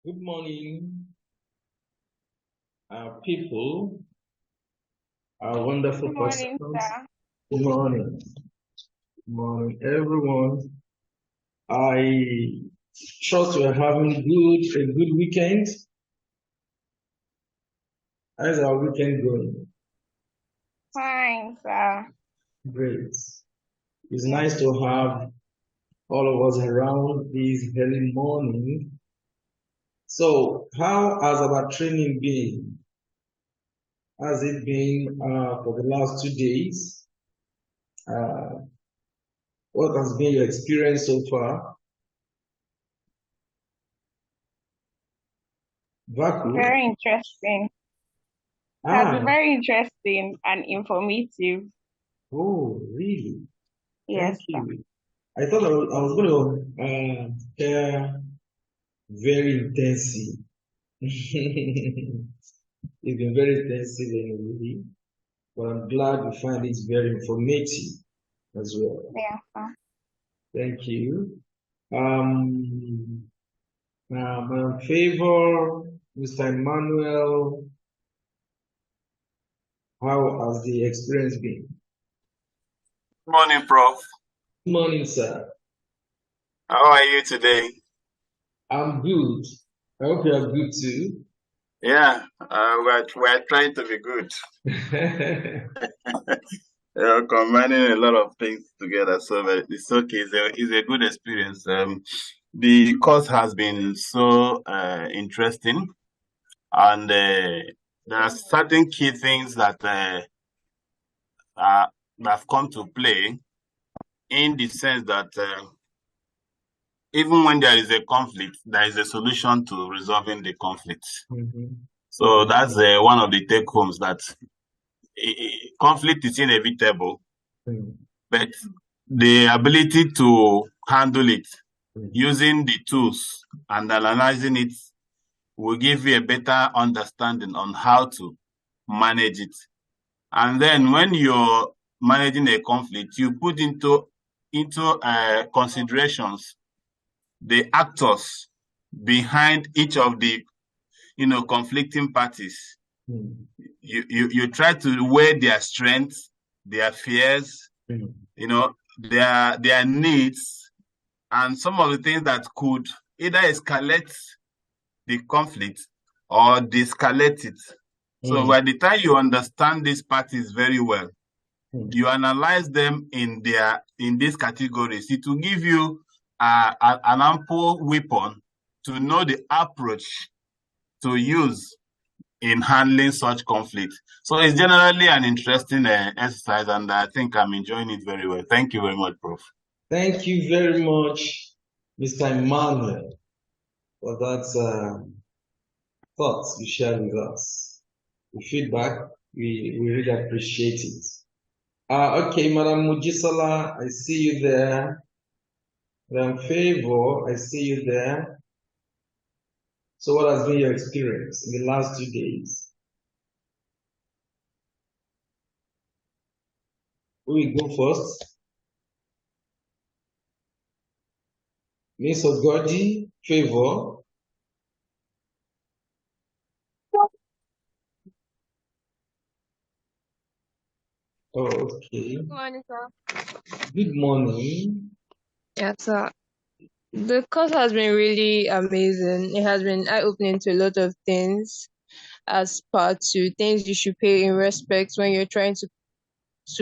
Good morning, people, our wonderful Good morning, participants. sir. Good morning. Good morning, everyone. I trust we're having a good weekend. How's our weekend going? Fine, sir. Great. It's nice to have all of us around this early morning. So, how has our training been? Has it been for the last 2 days? Uh, what has been your experience so far? Vaku? Very interesting. It has been Ah, very interesting and informative. oh, really? Thank Yes, sir. you. I thought I was going to share very intensive. It's been very intensive anyway, but I'm glad we find it very informative as well. Yeah, sir. Thank you. My favor, Mr. Emmanuel, how has the experience been? Morning, Prof. Good morning, sir. How are you today? I'm good. I hope you are good too. Yeah, we're trying to be good. Combining a lot of things together, so that it's okay. It's a good experience. The course has been so interesting, and there are certain key things that have come to play in the sense that even when there is a conflict, there is a solution to resolving the conflict. Mm-hmm. So that's one of the take homes, that conflict is inevitable, but the ability to handle it using the tools and analyzing it will give you a better understanding on how to manage it. And then when you're managing a conflict, you put into considerations the actors behind each of the conflicting parties. You try to weigh their strengths, their fears, their needs, and some of the things that could either escalate the conflict or de-escalate it. So by the time you understand these parties very well, you analyze them in these categories, it will give you an ample weapon to know the approach to use in handling such conflict. So it's generally an interesting exercise, and I think I'm enjoying it very well. Thank you very much, Prof. Thank you very much, Mr. Emmanuel, for that thoughts you shared with us. The feedback, we really appreciate it. Okay, Madam Mujisola, I see you there. Madam Favor, I see you there. So what has been your experience in the last 2 days? Who will go first? Miss Ogodi, Favor. Oh, okay. Good morning, sir. Good morning. Yes, sir. The course has been really amazing. It has been eye-opening to a lot of things as part to things you should pay in respect when you're trying to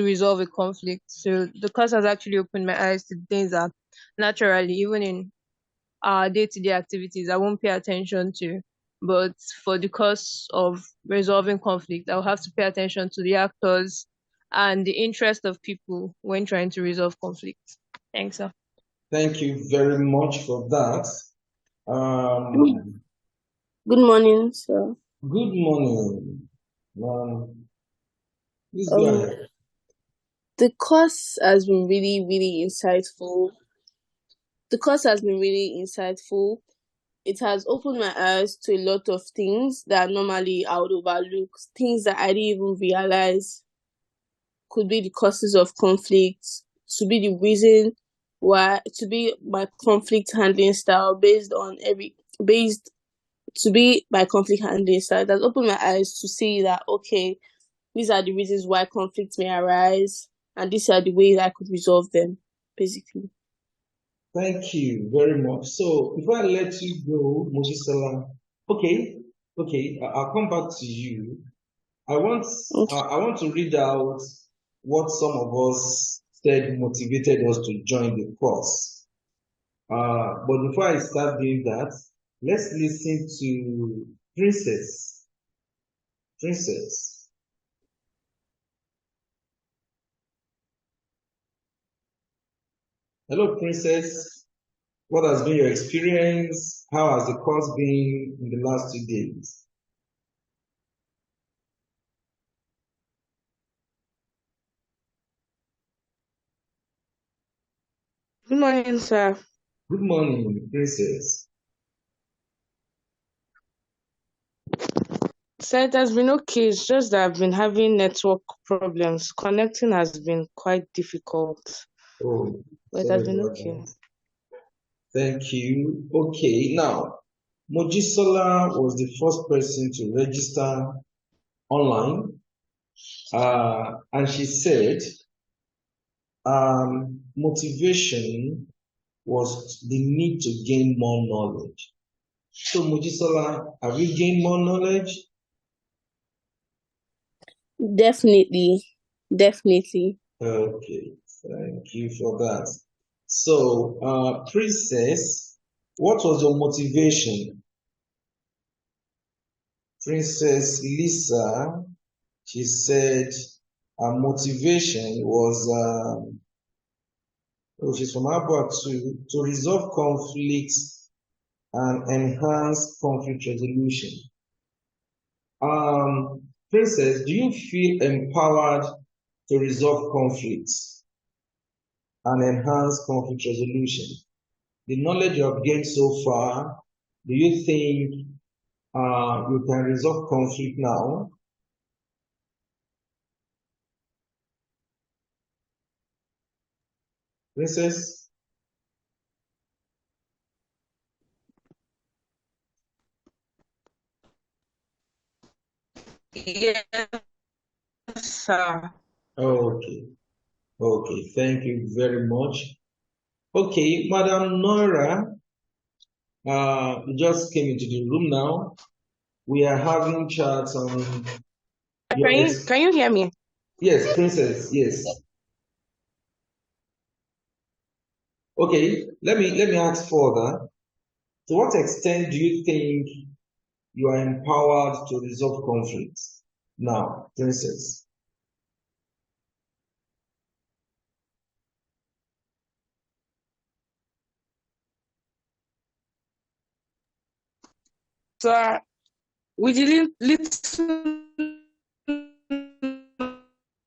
resolve a conflict. So the course has actually opened my eyes to things that naturally, even in our day-to-day activities, I won't pay attention to. But for the course of resolving conflict, I'll have to pay attention to the actors and the interest of people when trying to resolve conflict. Thanks, sir. Thank you very much for that. Good morning, sir. Good morning. Please go ahead. The course has been really insightful. It has opened my eyes to a lot of things that normally I would overlook, things that I didn't even realize could be the causes of conflict, to be the reason why, to be my conflict handling style based to be my conflict handling style. It has opened my eyes to see that, okay, these are the reasons why conflicts may arise, and these are the ways I could resolve them, basically. Thank you very much. So before I let you go, Mojisola, okay, I'll come back to you. I want to read out what some of us said motivated us to join the course. But before I start doing that, let's listen to Princess. Princess. Hello, Princess. What has been your experience? How has the course been in the last 2 days? Good morning, sir. Good morning, Princess. So it has been okay. It's just that I've been having network problems. Connecting has been quite difficult. Oh, But it sorry has been about okay. that. Thank you. Okay, now, Mojisola was the first person to register online, and she said motivation was the need to gain more knowledge. So, Mojisola, have you gained more knowledge? Definitely. Okay, thank you for that. So, Princess, what was your motivation? Princess Lisa, she said her motivation was, she's from Abba to resolve conflicts and enhance conflict resolution. Princess, do you feel empowered to resolve conflicts and enhance conflict resolution? The knowledge you have gained so far, do you think you can resolve conflict now? Princess? Yes, sir. Okay, thank you very much. Okay, Madam Nora, you just came into the room now. We are having chats on Can you hear me? Yes, Princess, yes. Okay, let me ask further. To what extent do you think you are empowered to resolve conflicts now, Princess? So with the little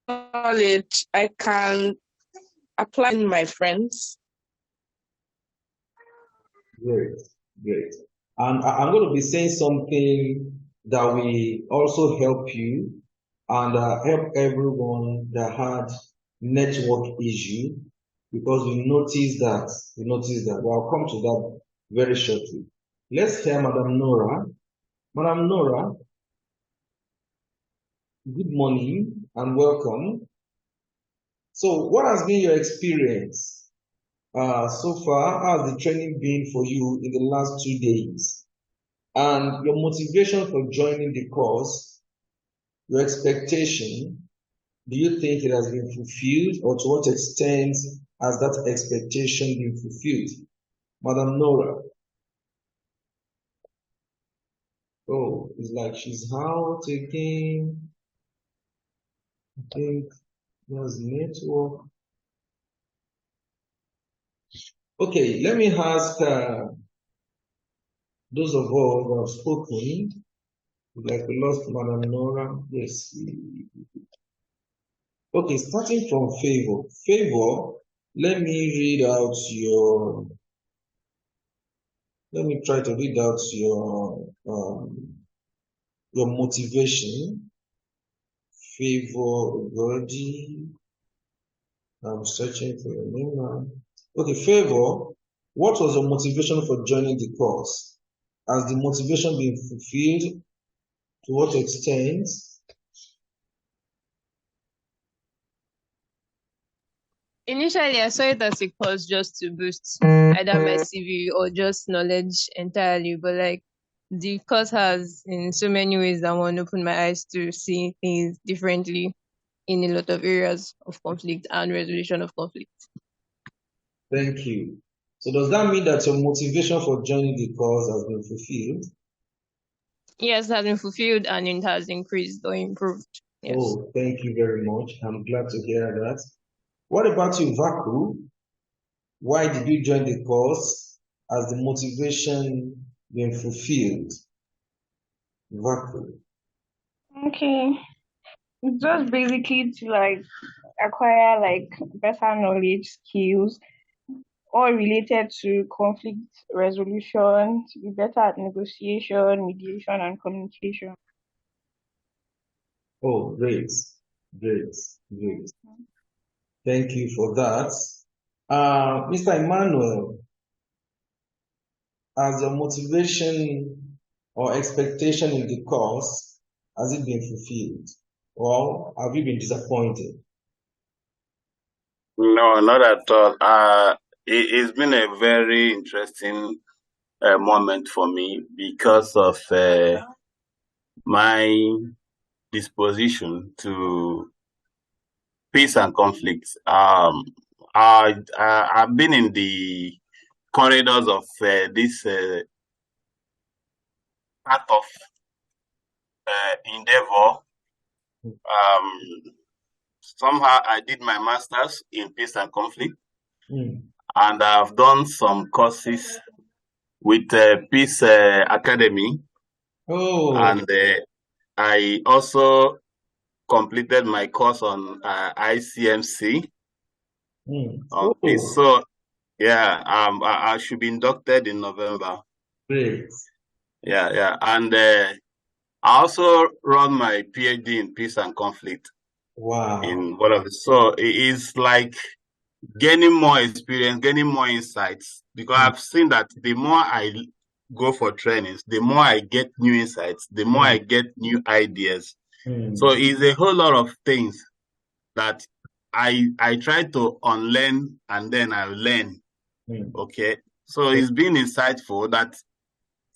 knowledge, I can apply in my friends. Great. And I'm going to be saying something that will also help you and help everyone that had network issue because we noticed that. But I'll come to that very shortly. Let's hear Madam Nora. Madam Nora, good morning and welcome. So what has been your experience so far? How has the training been for you in the last 2 days? And your motivation for joining the course, your expectation, do you think it has been fulfilled, or to what extent has that expectation been fulfilled? Madam Nora. Oh, it's like she's out again. I think there's network. Okay, let me ask those of us who have spoken, like we lost Madam Nora. Yes. Okay, starting from Favor. Favor, let me read out your, let me try to read out your motivation. Favor Gordy. I'm searching for your name now. Okay, Favor, what was your motivation for joining the course? Has the motivation been fulfilled? To what extent? Initially, I saw it as a course just to boost either my CV or just knowledge entirely. But like the course has in so many ways that one opened my eyes to see things differently in a lot of areas of conflict and resolution of conflict. Thank you. So does that mean that your motivation for joining the course has been fulfilled? Yes, it has been fulfilled and it has increased or improved. Yes. Oh, thank you very much. I'm glad to hear that. What about you, Vaku? Why did you join the course? Has the motivation been fulfilled? Vaku. Okay. It's just basically to like acquire like better knowledge, skills, all related to conflict resolution, to be better at negotiation, mediation, and communication. Oh, great, great, great. Thank you for that. Mr. Emmanuel, has your motivation or expectation in the course, has it been fulfilled? Or have you been disappointed? No, not at all. It's been a very interesting moment for me because of my disposition to peace and conflict. I've been in the corridors of this part of endeavor. Somehow I did my master's in peace and conflict, and I've done some courses with Peace Academy. Oh. And I also completed my course on ICMC. On peace. So yeah, I should be inducted in November. Great. Yeah, and I also run my PhD in peace and conflict. Wow. In one of the, so it is like gaining more experience, gaining more insights, because I've seen that the more I go for trainings, the more I get new insights, the more I get new ideas. So it's a whole lot of things that I try to unlearn and then I learn. Okay. So it's been insightful that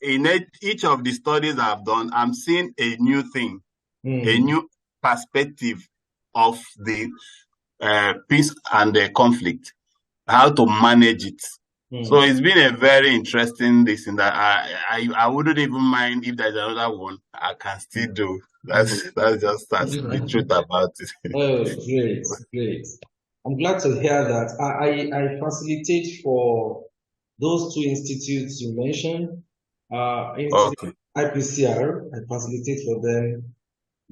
in each of the studies I've done, I'm seeing a new thing, a new perspective of the peace and the conflict, how to manage it. So it's been a very interesting this in that I wouldn't even mind if there's another one I can still do. That's just the truth about it. Oh, great, great. I'm glad to hear that. I facilitate for those two institutes you mentioned. Okay. IPCR, I facilitate for them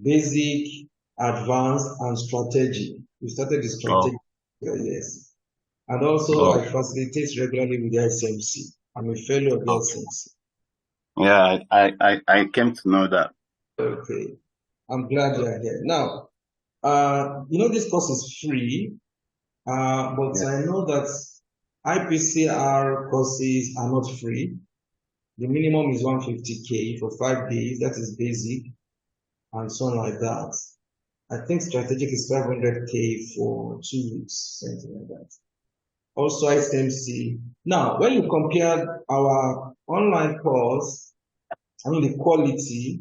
basic, advanced, and strategy. We started the strategy, yes. And also I facilitate regularly with the ICMC. I'm a fellow of the ICMC. Yeah, I came to know that. Okay. I'm glad you are here. Now, this course is free, but I know that IPCR courses are not free. The minimum is 150K for 5 days. That is basic and so on like that. I think strategic is 500K for 2 weeks, something like that. Also ICMC. Now, when you compare our online course, the quality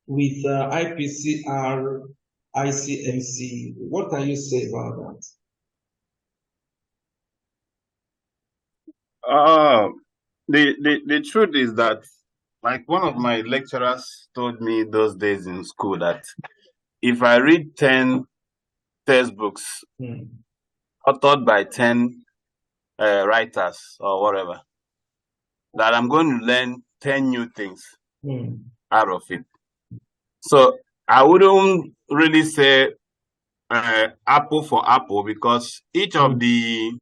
with IPCR, ICMC, what can you say about that? The truth is that, like one of my lecturers told me those days in school, that if I read 10 textbooks authored by 10 writers or whatever, that I'm going to learn 10 new things out of it. So I wouldn't really say apple for apple, because each of the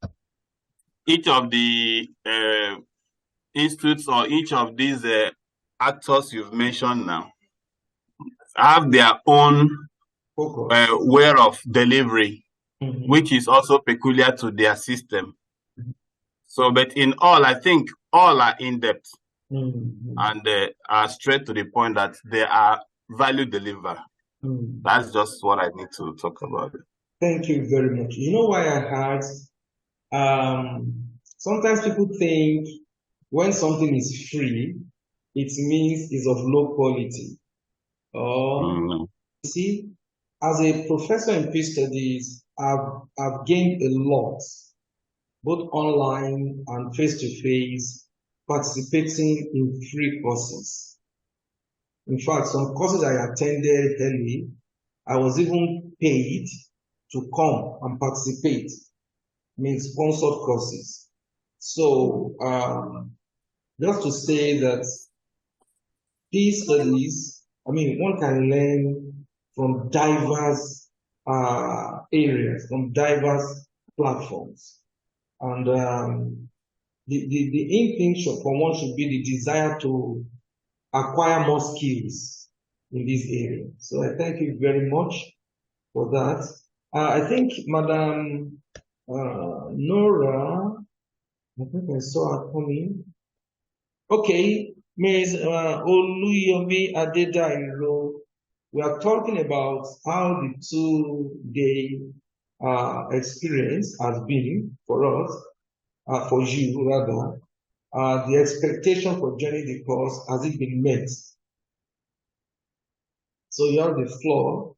institutes or each of these actors you've mentioned now have their own way of delivery, which is also peculiar to their system. So, but in all, I think all are in depth. and are straight to the point that they are value deliver. That's just what I need to talk about. Thank you very much. You know why I heard? Sometimes people think when something is free, it means it's of low quality. See, as a professor in peace studies, I've gained a lot, both online and face-to-face, participating in free courses. In fact, some courses I attended early, I was even paid to come and participate, sponsored courses. So, just to say that these studies, one can learn from diverse areas, from diverse platforms. And the aim thing for one should be the desire to acquire more skills in this area. So I thank you very much for that. I think Madam Nora, I think I saw her coming. Okay, Ms. Oluyomi Adedairo, we are talking about how the 2-day experience has been for us, for you rather. The expectation for joining the course, has it been met? So you have the floor.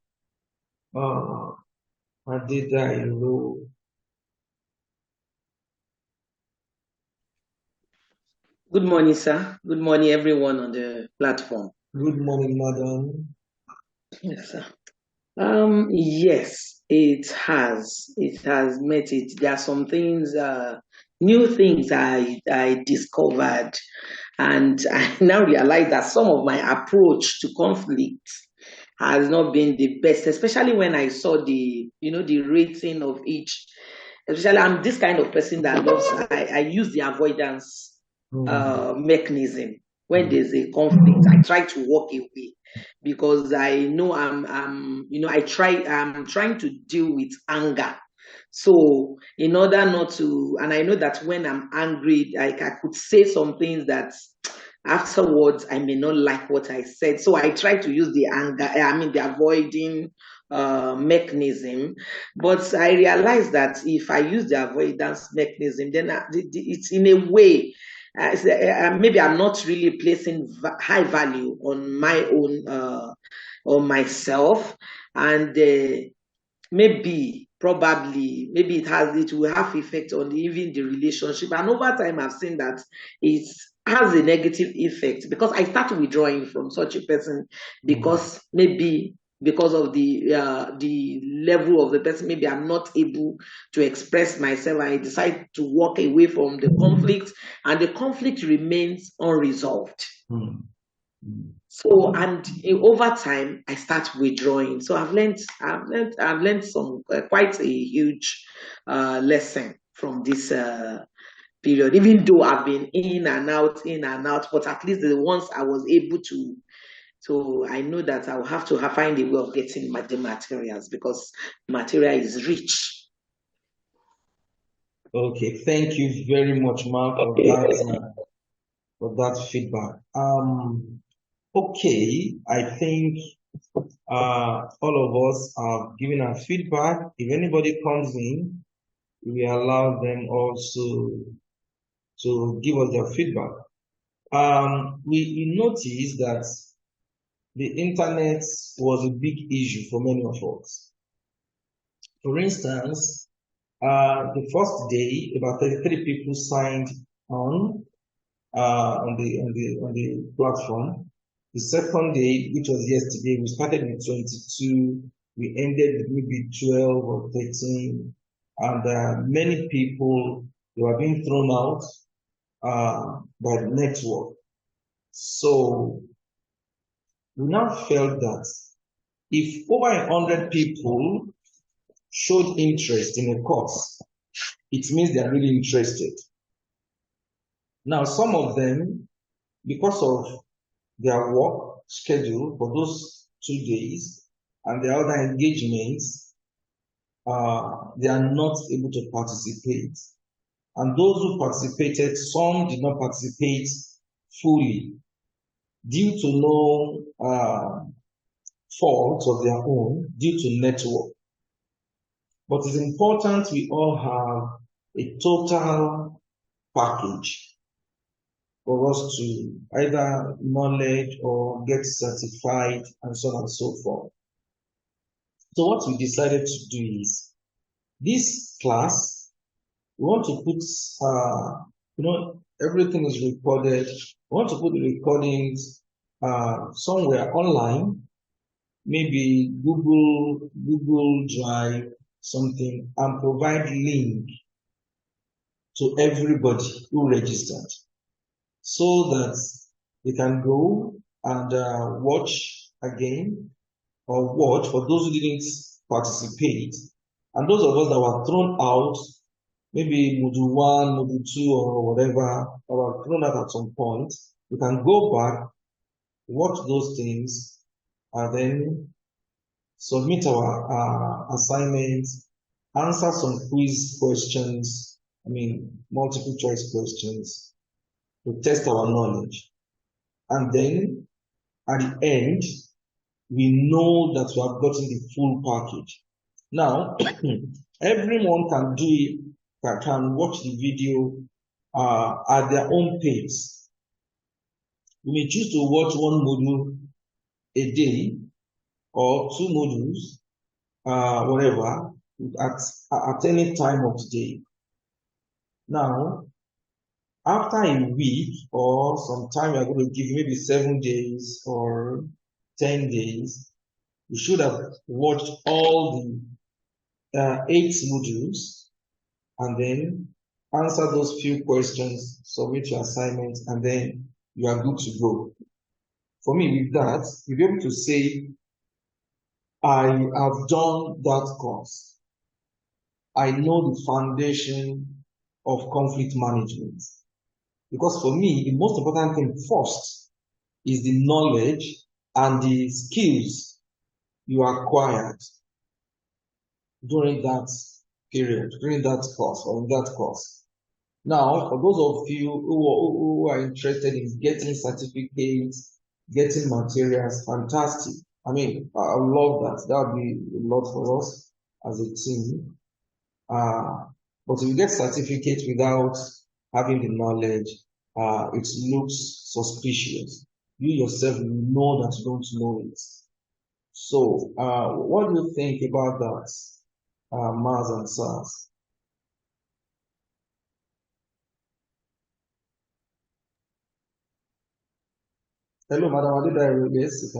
Adedairo. Good morning, sir. Good morning, everyone on the platform. Good morning, madam. Yes, sir. Yes, it has. It has met it. There are some things, new things I discovered, and I now realize that some of my approach to conflict has not been the best, especially when I saw the rating of each. Especially, I'm this kind of person that loves. I use the avoidance mechanism. When there's a conflict, I try to walk away because I know I'm trying to deal with anger. So in order not to, and I know that when I'm angry, I could say some things that afterwards I may not like what I said. So I try to use the anger, the avoiding mechanism. But I realized that if I use the avoidance mechanism, then it's in a way, maybe I'm not really placing high value on my own, on myself, and maybe it will have effect on even the relationship. And over time, I've seen that it has a negative effect because I start withdrawing from such a person because maybe because of the level of the person, maybe I'm not able to express myself. I decide to walk away from the conflict, and the conflict remains unresolved. So, and over time, I start withdrawing. So I've learned some quite a huge lesson from this period. Even though I've been in and out, but at least the ones I was able to. So I know that I will have to find a way of getting the materials because material is rich. Okay, thank you very much, Mark, for that feedback. Okay, I think all of us have given our feedback. If anybody comes in, we allow them also to give us their feedback. We noticed that the internet was a big issue for many of us. For instance, the first day, about 33 people signed on the platform. The second day, which was yesterday, we started with 22. We ended with maybe 12 or 13, and many people were being thrown out by the network. So we now felt that if over 100 people showed interest in a course, it means they are really interested. Now, some of them, because of their work schedule for those 2 days and their other engagements, they are not able to participate. And those who participated, some did not participate fully due to no fault of their own, due to network. But it's important we all have a total package for us to either knowledge or get certified and so on and so forth. So what we decided to do is, this class, we want to put, everything is recorded. We want to put the recordings somewhere online, maybe Google Drive, something, and provide link to everybody who registered, so that they can go and watch again, or watch for those who didn't participate, and those of us that were thrown out, maybe module 1, module 2, or whatever, or were thrown out at some point, we can go back, watch those things, and then submit our assignments, answer some quiz questions, multiple choice questions, to test our knowledge. And then at the end, we know that we have gotten the full package. Now, everyone can do it, can watch the video at their own pace. You may choose to watch one module a day or 2 modules, whatever, at any time of the day. Now, after a week or some time, we are going to give maybe 7 days or 10 days, you should have watched all the 8 modules, and then answer those few questions, submit your assignments, and then you are good to go. For me, with that, you'll be able to say, I have done that course. I know the foundation of conflict management. Because for me, the most important thing first is the knowledge and the skills you acquired during that period, during that course, or in that course. Now, for those of you who are interested in getting certificates, getting materials, fantastic. I love that. That would be a lot for us as a team. But if you get certificates without having the knowledge, it looks suspicious. You yourself know that you don't know it. So, what do you think about that, Mars and SARS? Hello, Madam. Yes,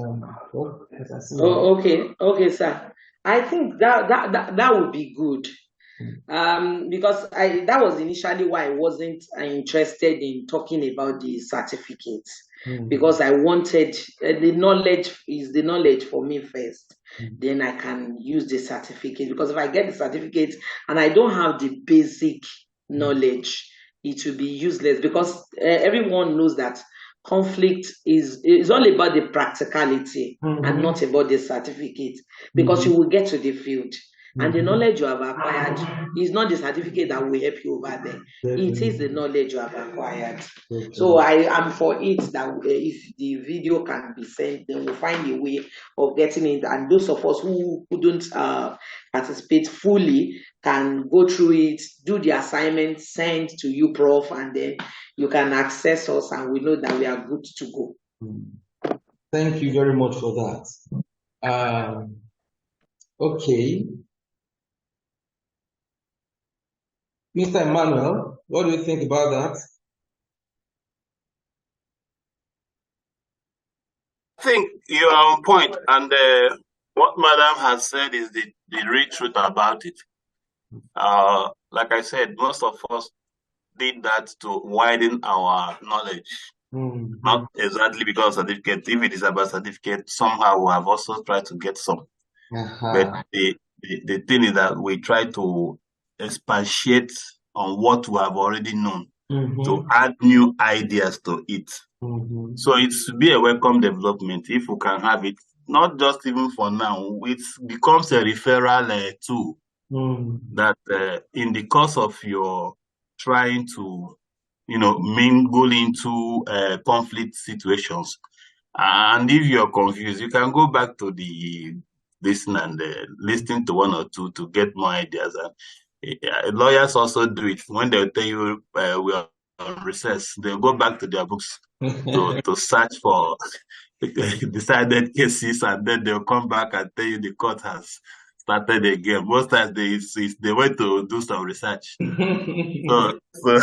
Okay, sir. I think that would be good. Because that was initially why I wasn't interested in talking about the certificates, because I wanted the knowledge is the knowledge for me first. Then I can use the certificate, because if I get the certificate and I don't have the basic knowledge, it will be useless, because everyone knows that conflict is all about the practicality and not about the certificate, because you will get to the field. And the knowledge you have acquired is not the certificate that will help you over there. It is the knowledge you have acquired. So I am for it that if the video can be sent, then we'll find a way of getting it. And those of us who couldn't participate fully can go through it, do the assignment, send to you, Prof, and then you can access us, and we know that we are good to go. Thank you very much for that. Okay. Mr. Emmanuel, what do you think about that? I think you are on point, and what Madam has said is the real truth about it. Like I said, most of us did that to widen our knowledge. Not exactly because of certificate. If it is about certificate, somehow we have also tried to get some. But the thing is that we try to expatiate on what we have already known, to add new ideas to it. So it should be a welcome development if we can have it, not just even for now. It becomes a referral tool that in the course of your trying to mingle into conflict situations. And if you're confused, you can go back to the listen and listen to one or two to get more ideas. And lawyers also do it when they'll tell you we are on recess. They'll go back to their books to search for decided cases, and then they'll come back and tell you the court has started again. Most times they went to do some research. So, so,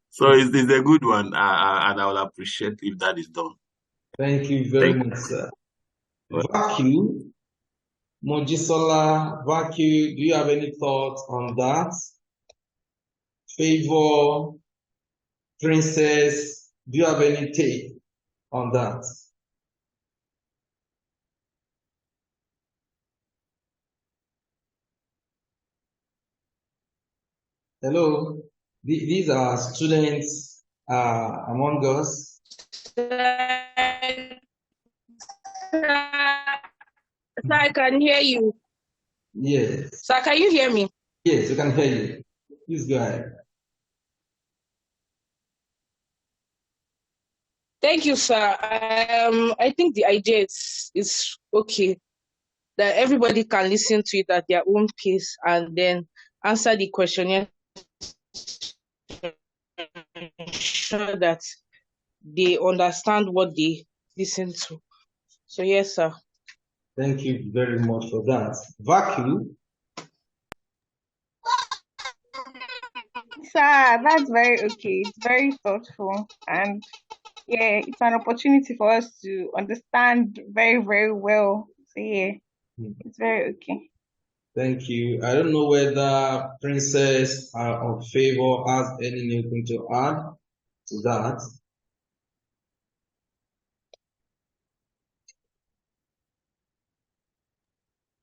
so it's a good one, and I will appreciate if that is done. Thank you very much, sir. Vacuum, Mojisola, Vacuum, do you have any thoughts on that? Favor, Princess, do you have any take on that? Hello, these are students among us. Sir, I can hear you. Yes. Sir, can you hear me? Yes, we can hear you. Please go ahead. Thank you, sir. I think the idea is okay, that everybody can listen to it at their own pace and then answer the questionnaire, ensure that they understand what they listen to. So yes, sir. Thank you very much for that. Vacuum. Sir, that's very okay. It's very thoughtful, and yeah, it's an opportunity for us to understand very, very well. So yeah, it's very okay. Thank you. I don't know whether Princess or Favor has any new thing to add to that.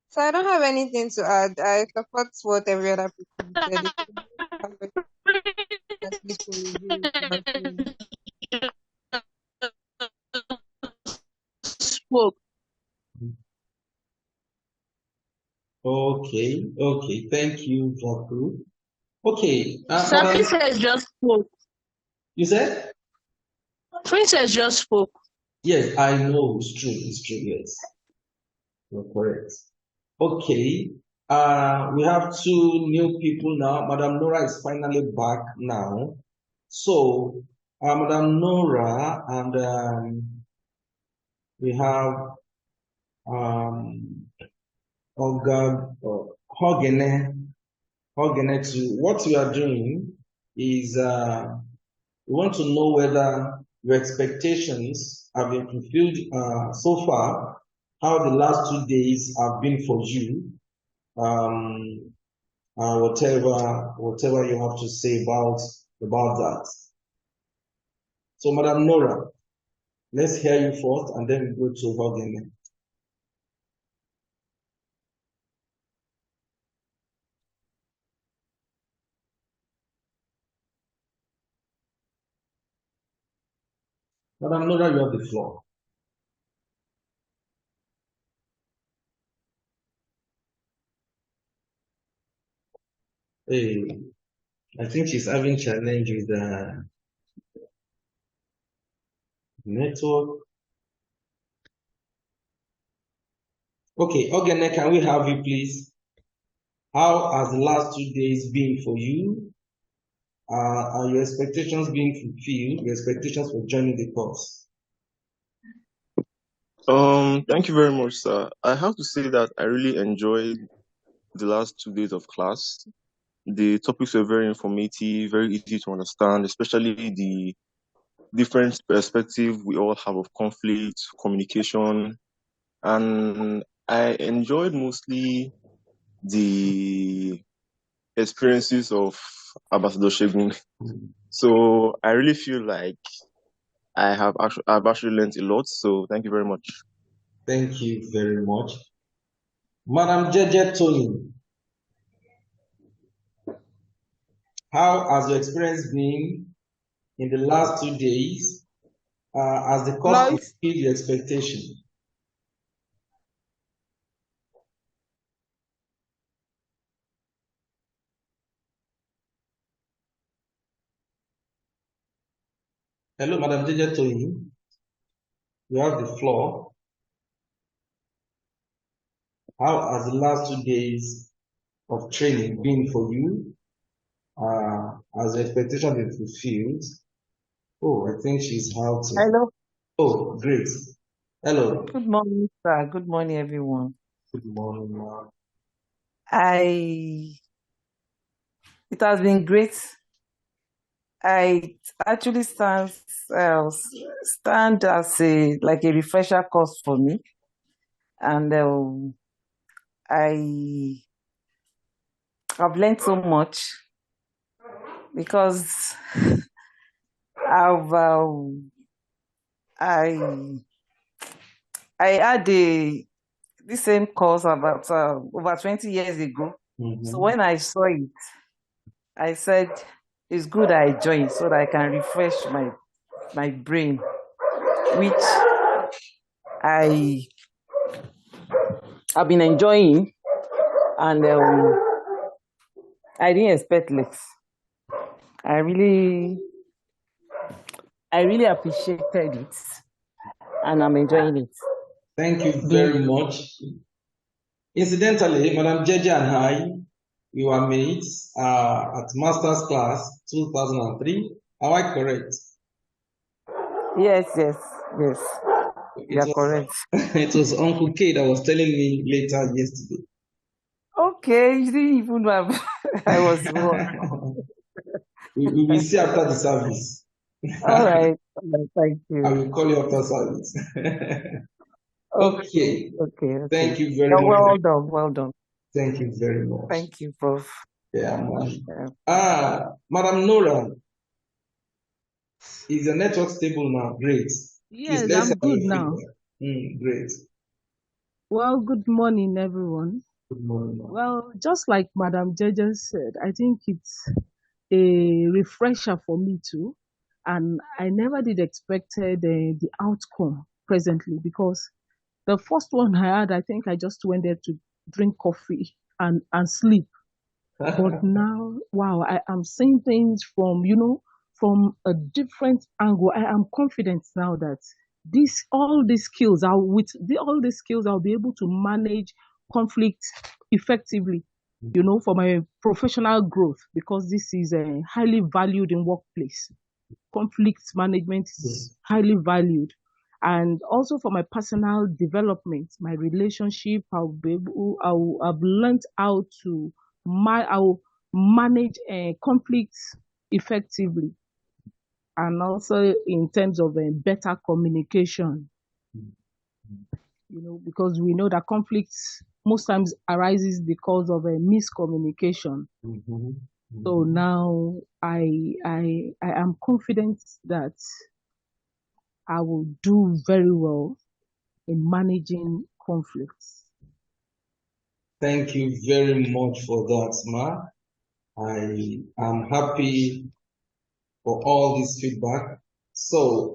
So I don't have anything to add. I support what every other person said. It's at least to review it carefully. Spoke. Okay. Thank you, Vacuum. Okay. Sir, Princess just spoke. You said? Princess just spoke. Yes, I know. It's true. Yes. You're correct. Okay. We have two new people now. Madam Nora is finally back now. So, Madam Nora, and we have Hogene too. What we are doing is we want to know whether your expectations have been fulfilled so far, how the last 2 days have been for you, whatever you have to say about that. So, Madam Nora, let's hear you first, and then we go to Hogene. Madam Nora, you have the floor. Hey, I think she's having challenge with the network. Okay, Ogene, can we have you, please? How has the last 2 days been for you? Are your expectations being fulfilled? Your expectations for joining the course? Thank you very much, sir. I have to say that I really enjoyed the last 2 days of class. The topics were very informative, very easy to understand, especially the different perspective we all have of conflict, communication, and I enjoyed mostly the experiences of Ambassador Shegun. So I really feel like I've actually learned a lot. So thank you very much. Thank you very much. Madam Jeje Tony, how has your experience been in the last 2 days? Has the course fulfilled your expectation? Hello, Madam Jeje Toyin. You have the floor. How has the last 2 days of training been for you? Has the expectation been fulfilled? Oh, I think she's out. Hello. Oh, great. Hello. Good morning, sir. Good morning, everyone. Good morning, ma'am. It has been great. I actually stand as like a refresher course for me, and I've learned so much because I've I I had the same course about over 20 years ago. So when I saw it, I said it's good I join so that I can refresh my brain, which I've been enjoying, and I didn't expect less. I really appreciated it, and I'm enjoying it. Thank you very much. Incidentally, Madam Jeje and I, we were mates at Master's Class 2003. Am I correct? Yes. You're correct. It was Uncle K that was telling me later yesterday. Okay, you didn't even know I was wrong. We will see after the service. All right. Thank you. I will call you after service. Okay. Thank you very much. Well done. Thank you very much. Thank you, Prof. Yeah, man. Madam Nora, is the network stable now? Great. Yes, Please, I'm good now. Great. Well, good morning, everyone. Good morning. Well, just like Madam Jeje said, I think it's a refresher for me too. And I never did expected the outcome presently, because the first one I had, I think I just went there to drink coffee and sleep. But now, wow, I am seeing things from a different angle. I am confident now that all these skills, I'll be able to manage conflict effectively, for my professional growth, because this is highly valued in workplace. Conflict management is highly valued. And also for my personal development, my relationship, I've learned how to I'll manage conflicts effectively, and also in terms of better communication. Because we know that conflicts most times arises because of a miscommunication. So now I am confident that I will do very well in managing conflicts. Thank you very much for that, Ma. I am happy for all this feedback. So,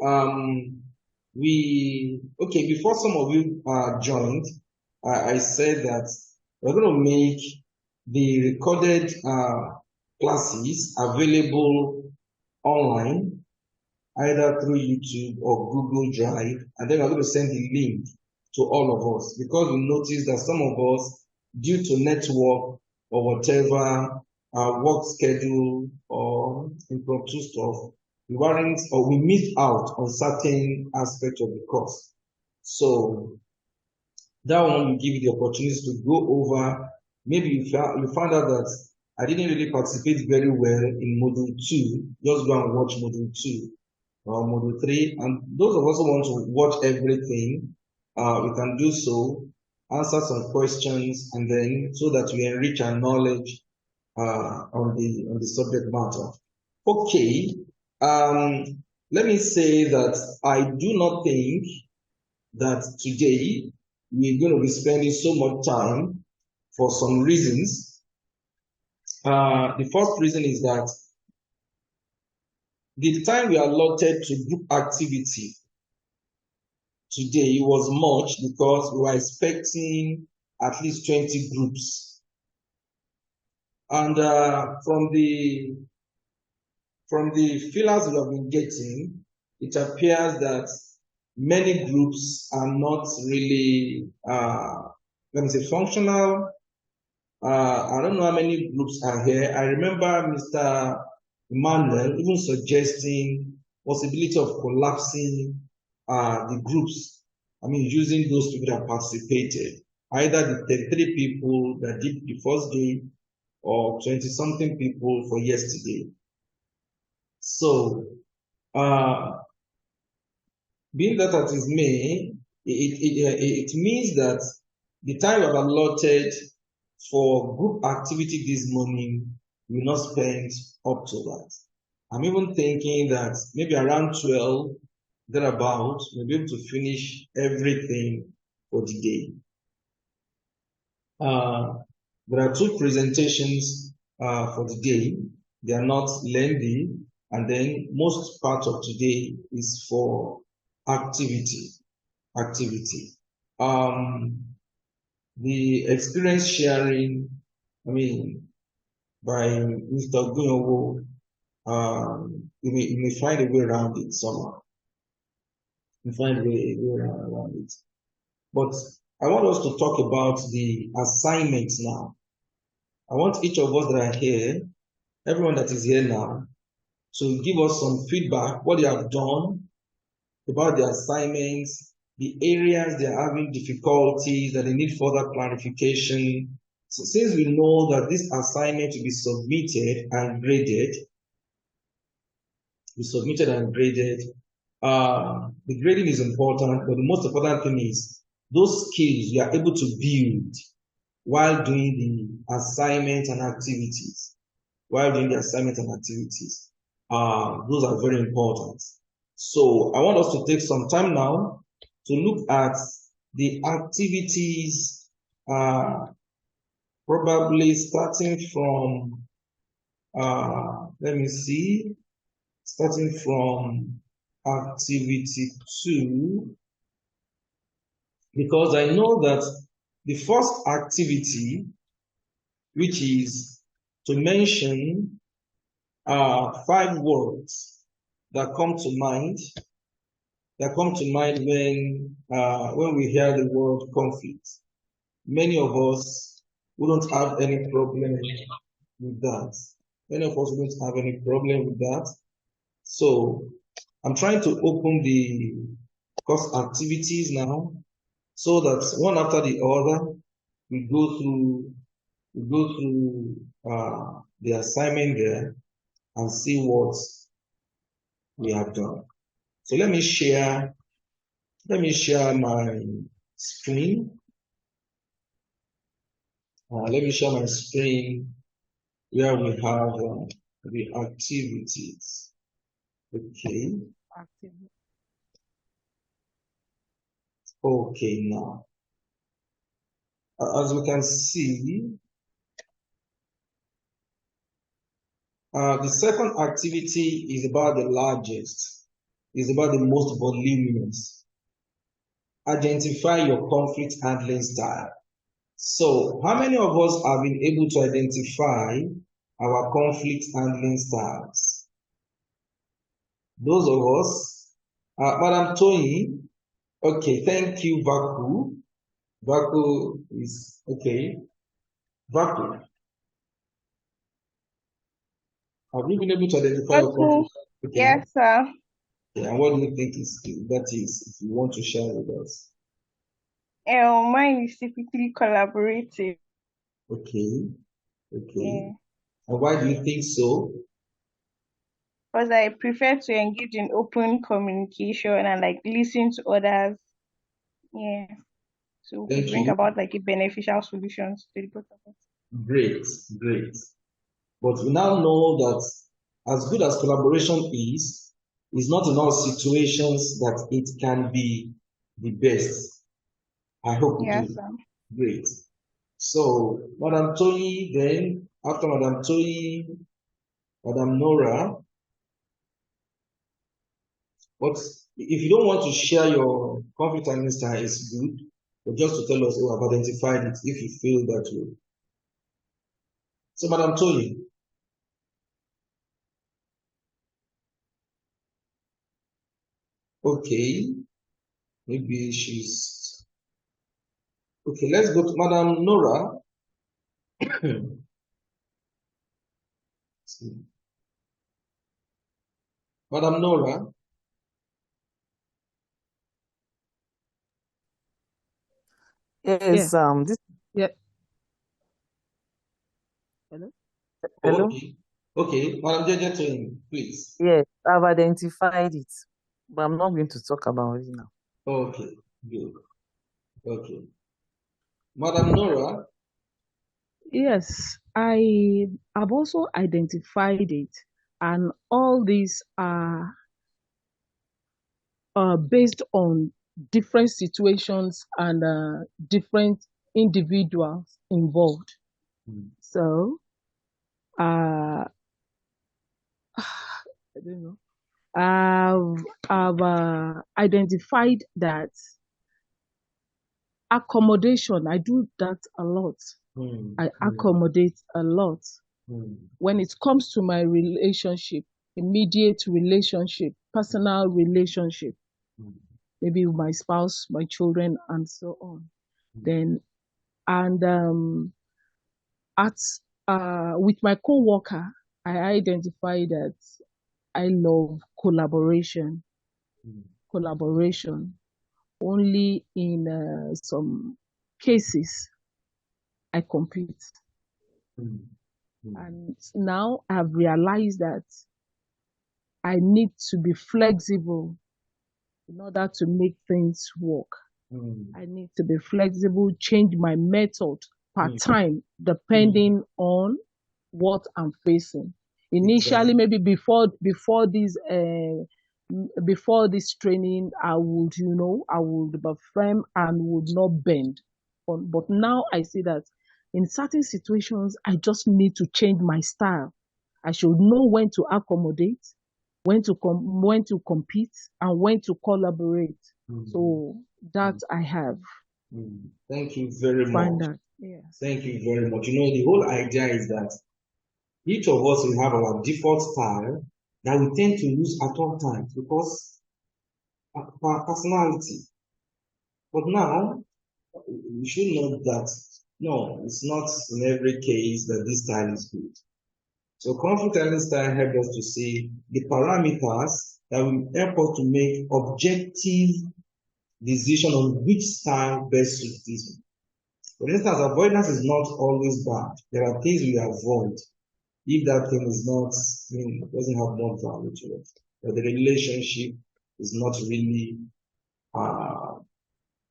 before some of you joined, I said that we're going to make the recorded classes available online, either through YouTube or Google Drive, and then we're going to send the link to all of us, because we noticed that some of us, due to network or whatever, work schedule or impromptu stuff, we missed out on certain aspects of the course. So that one will give you the opportunity to go over. Maybe you found out that I didn't really participate very well in module 2. Just go and watch module 2 or module 3. And those of us who want to watch everything, we can do so, answer some questions, and then so that we enrich our knowledge on the subject matter. Okay. Let me say that I do not think that today we're going to be spending so much time for some reasons. The first reason is that the time we allotted to group activity today was much, because we were expecting at least 20 groups. And from the feelers we have been getting, it appears that many groups are not really, let me say, functional. I don't know how many groups are here. I remember Mr. Emmanuel even suggesting possibility of collapsing the groups. I mean, using those people that participated, either the 33 people that did the first day or 20-something people for yesterday. So, being that it is May, it means that the time I've allotted for group activity this morning will not spend up to that. I'm even thinking that maybe around 12, thereabout, we'll be able to finish everything for the day. There are two presentations for the day. They are not lengthy, and then most part of today is for activity. The experience sharing, I mean, by Mr. Gunyowo, you may find a way around it somehow. You find a way around it. But I want us to talk about the assignments now. I want each of us that are here, everyone that is here now, to give us some feedback, what they have done about the assignments, the areas they are having difficulties, that they need further clarification. So since we know that this assignment will be submitted and graded, the grading is important, but the most important thing is those skills we are able to build while doing the assignments and activities. Those are very important. So I want us to take some time now to look at the activities, probably starting from, starting from activity 2, because I know that the first activity, which is to mention 5 words that come to mind when we hear the word conflict. Many of us wouldn't have any problem with that. So I'm trying to open the course activities now, so that one after the other we go through the assignment there and see what we have done. So let me share my screen. Let me share my screen where we have the activities. Okay. Okay, now. As we can see, the second activity is about the largest, is about the most voluminous. Identify your conflict handling style. So, how many of us have been able to identify our conflict handling styles? Those of us, Madam Tony, okay, thank you, Vaku. Vaku is, okay. Vaku, have you been able to identify your conflict? Okay. Yes, sir. Yeah, and what do you think that is, if you want to share with us? Mine is typically collaborative. Okay. Yeah. And why do you think so? Because I prefer to engage in open communication and listen to others. Yeah. So we Thank bring you. about a beneficial solutions to the both of us. Great. But we now know that as good as collaboration is, it's not in all situations that it can be the best. I hope we do. Sir. Great. So, Madam Tony, then, after Madam Tony, Madam Nora. But if you don't want to share your conflict handling style, it's good. But just to tell us, oh, I've identified it, if you feel that way. So, Madam Tony. Okay. Maybe she's... Okay, let's go to Madam Nora. Madam Nora. Yes, this Yeah. Hello? hello. Okay, Madam Jeje, please. Yes, I've identified it, but I'm not going to talk about it now. Okay, good. Okay. Madam Nora. Yes, I have also identified it, and all these are based on different situations and different individuals involved. So, I don't know. I've identified that accommodation. I do that a lot. I accommodate a lot. When it comes to my relationship, immediate relationship, personal relationship, maybe with my spouse, my children, and so on. Then, and with my co-worker, I identify that I love collaboration. Collaboration. Only in some cases I compete. And now I've realized that I need to be flexible in order to make things work. I need to be flexible, change my method per time, depending on what I'm facing. Initially, maybe before this training, I would be firm and would not bend. But now I see that in certain situations, I just need to change my style. I should know when to accommodate, when to compete, and when to collaborate. So that I have. Thank you very much. Yes. Thank you very much. The whole idea is that each of us will have our default style that we tend to use at all times because of our personality. But now, we should know that, no, it's not in every case that this style is good. So conflict handling style helps us to see the parameters that will help us to make objective decision on which style best suits this. For instance, avoidance is not always bad. There are things we avoid if that thing is not, doesn't have more value to it. But the relationship is not really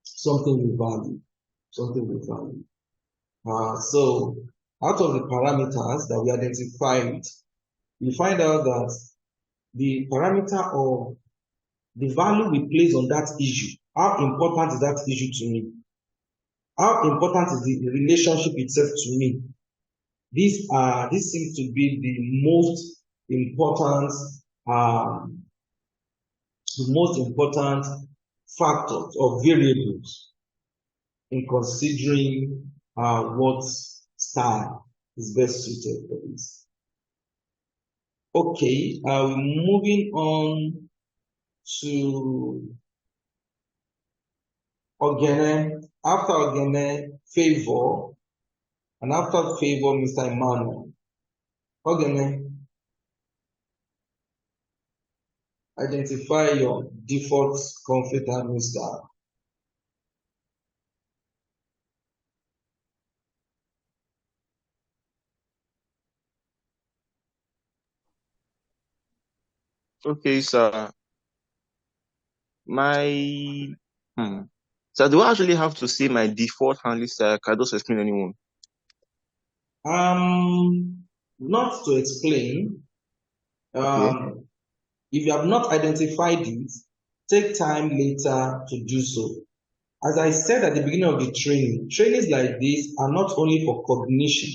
something we value. So out of the parameters that we identified, we find out that the parameter of the value we place on that issue, how important is that issue to me? How important is the relationship itself to me? This seems to be the most important factors or variables in considering what style is best suited for this. Okay, moving on to Ogene. After Ogene, Favor, and after Favor, Mr. Emmanuel. Ogene, identify your default conflict handling style. Okay, sir. So do I actually have to say my default handling style? Can I just explain anyone? Not to explain. Okay. If you have not identified it, take time later to do so. As I said at the beginning of the training, trainings like this are not only for cognition,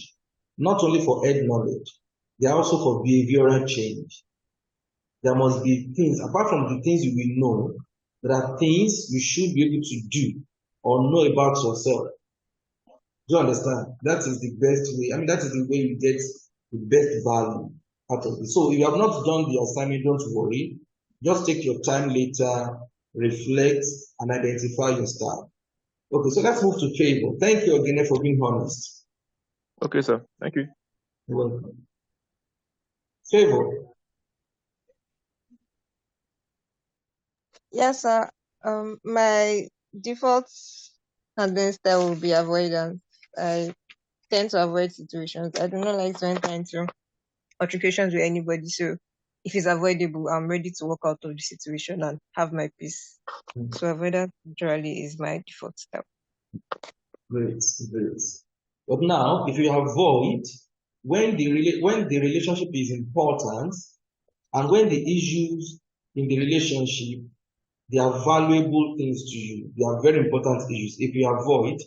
not only for head knowledge, they are also for behavioral change. There must be things, apart from the things you will know, there are things you should be able to do or know about yourself. Do you understand? That is the best way. That is the way you get the best value out of it. So if you have not done the assignment, don't worry. Just take your time later reflect, and identify your style. Okay, so let's move to Favor. Thank you again for being honest. Okay, sir. Thank you. You're welcome. Favor. Yes, sir. My default handling style will be avoidance. I tend to avoid situations. I do not like to enter into altercations with anybody. So if it's avoidable, I'm ready to walk out of the situation and have my peace. So avoidance generally is my default style. Great, great. But now, if you avoid, when the relationship is important, and when the issues in the relationship, they are valuable things to you, they are very important issues. If you avoid,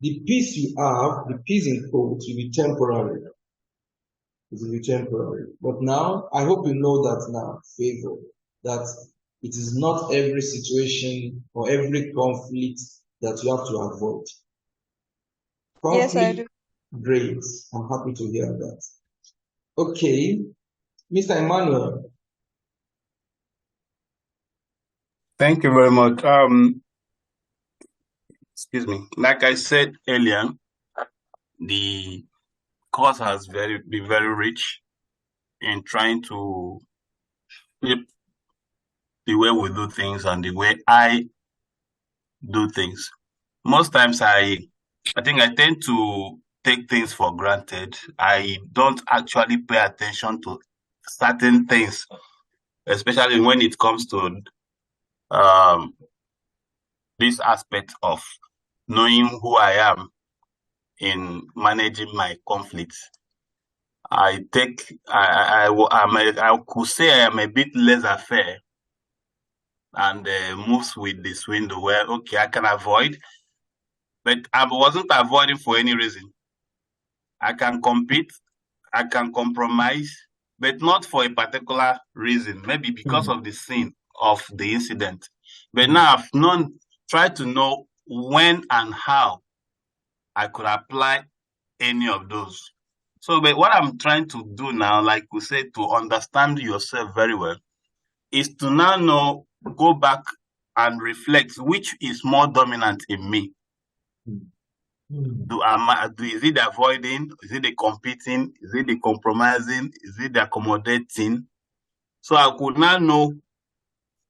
the peace you have, the peace in quotes, will be temporary. It will be temporary. But now, I hope you know that now, Favor, that it is not every situation or every conflict that you have to avoid. Yes, I Conflict, great. I'm happy to hear that. Okay, Mr. Emmanuel. Thank you very much. Excuse me. Like I said earlier, the course has been very rich in trying to flip the way we do things and the way I do things. Most times I think I tend to take things for granted. I don't actually pay attention to certain things, especially when it comes to um, this aspect of knowing who I am in managing my conflicts. I could say I am a bit laissez-faire and moves with this window where, okay, I can avoid, but I wasn't avoiding for any reason. I can compete, I can compromise, but not for a particular reason, maybe because of the scene of the incident. But now I've tried to know when and how I could apply any of those. So, but what I'm trying to do now, like we said, to understand yourself very well, is to now go back and reflect which is more dominant in me. Is it the avoiding? Is it the competing? Is it the compromising? Is it the accommodating? So I could now know,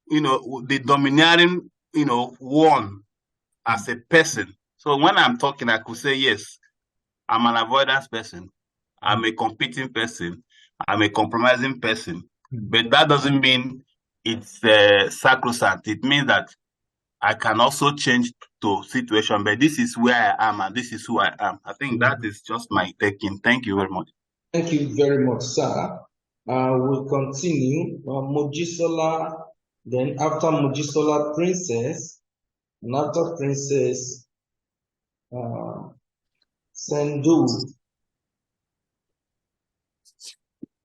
the domineering, one as a person. So when I'm talking, I could say, yes, I'm an avoidance person. I'm a competing person. I'm a compromising person. But that doesn't mean it's sacrosanct. It means that I can also change to situation, but this is where I am and this is who I am. I think that is just my taking. Thank you very much. Thank you very much, sir. We'll continue. Mojisola, then after Mojisola, Princess, and after Princess, Sendu.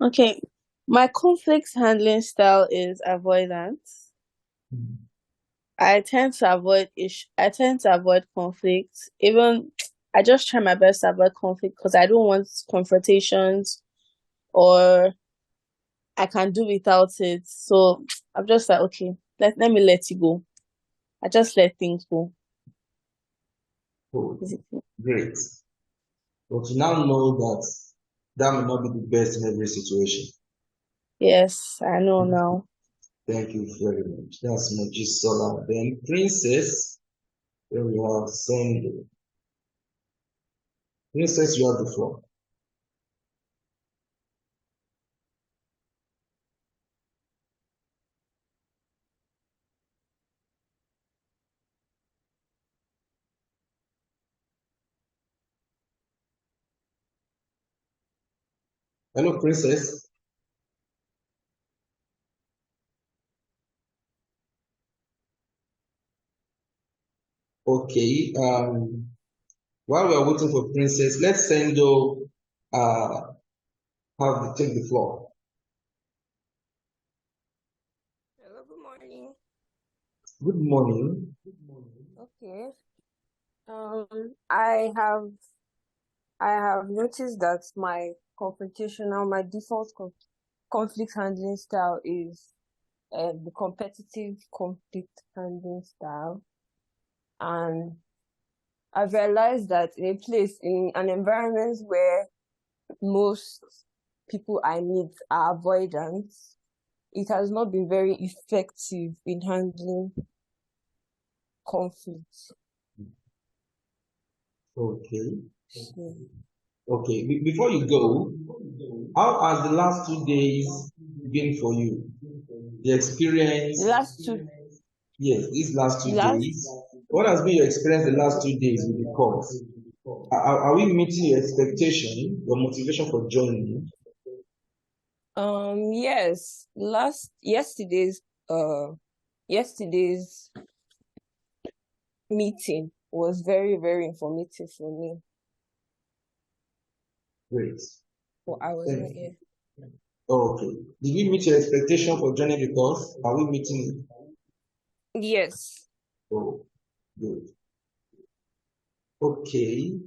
Okay. My conflict handling style is avoidance. I tend to avoid conflict. Even I just try my best to avoid conflict because I don't want confrontations, or I can do without it. So I'm just like, okay, let me let it go. I just let things go. Oh, great. But you now know that may not be the best in every situation. Yes, I know now. Thank you very much. That's Mojisola. Then Princess, then we have Sendu. Princess, you have the floor. Hello, Princess. Okay. While we are waiting for Princess, let's Sendo take the floor. Hello, good morning. Good morning. Okay. I have noticed that my default conflict handling style is the competitive conflict handling style. And I've realized that in an environment where most people I meet are avoidant, it has not been very effective in handling conflict. Okay. Okay. Before you go, how has the last 2 days been for you? The experience. The last two. Yes, these last 2 days. What has been your experience the last 2 days with the course? Are we meeting your expectation, your motivation for joining? Yes. Yesterday's meeting was very, very informative for me. Great. Well, I was not here. Okay. Did we meet your expectation for joining the course? Are we meeting it? Yes. Oh, good. Okay.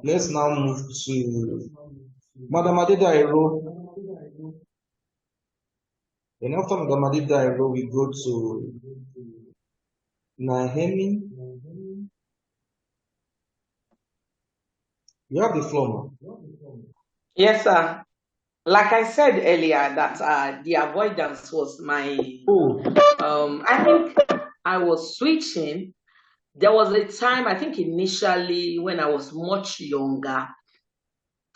Let's now move to Madam Adedairo. And after Madam Adedairo, we go to Nahemi. You have the floor, ma'am. Yes, sir. Like I said earlier, that the avoidance was my. I think I was switching. There was a time, I think initially when I was much younger,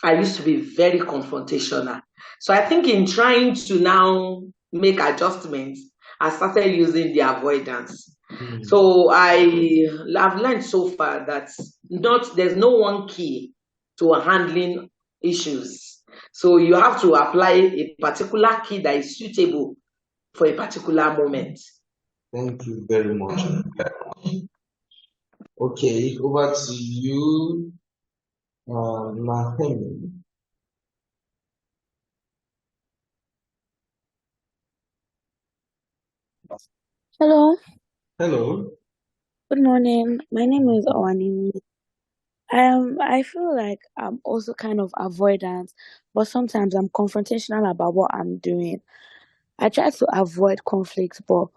I used to be very confrontational. So I think in trying to now make adjustments, I started using the avoidance. So I've learned so far that there's no one key to handling issues. So you have to apply a particular key that is suitable for a particular moment. Thank you very much. Okay, over to you, Nahemi. Hello. Hello. Good morning. My name is Owani. I feel like I'm also kind of avoidant, but sometimes I'm confrontational about what I'm doing. I try to avoid conflict, but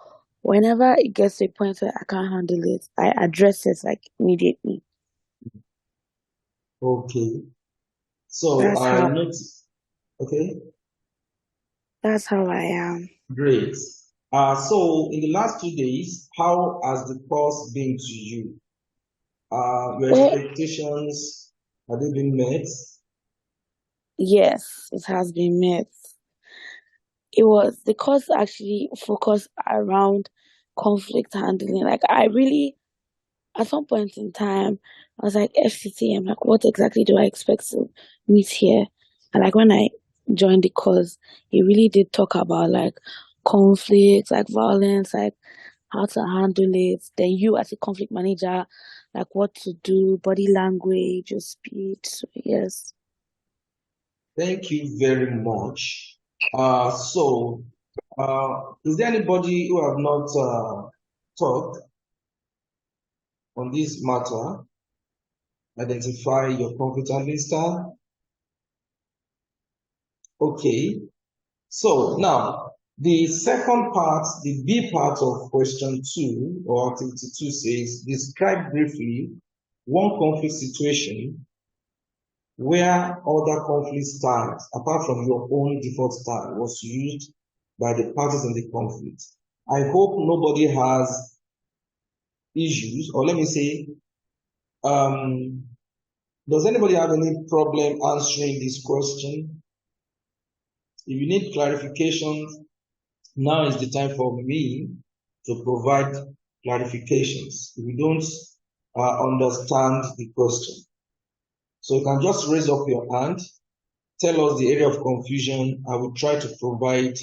whenever it gets to a point where I can't handle it, I address it like immediately. Okay. So That's I how noticed. Okay. that's how I am. Great. So in the last 2 days, how has the course been to you? Your Well, expectations, have they been met? yes, it has been met. The course actually focused around conflict handling. Like at some point in time, I was like, FCCM, like, what exactly do I expect to meet here? And like, when I joined the course, it really did talk about like conflict, like violence, like how to handle it. Then you as a conflict manager, like what to do, body language, your speech. So, yes. Thank you very much. Is there anybody who have not talked on this matter? Identify your conflict handling style. Okay. So now, the second part, the B part of question 2 or activity 2 says, describe briefly one conflict situation where other conflict styles, apart from your own default style, was used by the parties in the conflict. I hope nobody has issues, or let me say, does anybody have any problem answering this question? If you need clarifications, now is the time for me to provide clarifications. If you don't understand the question, so you can just raise up your hand, tell us the area of confusion. I will try to provide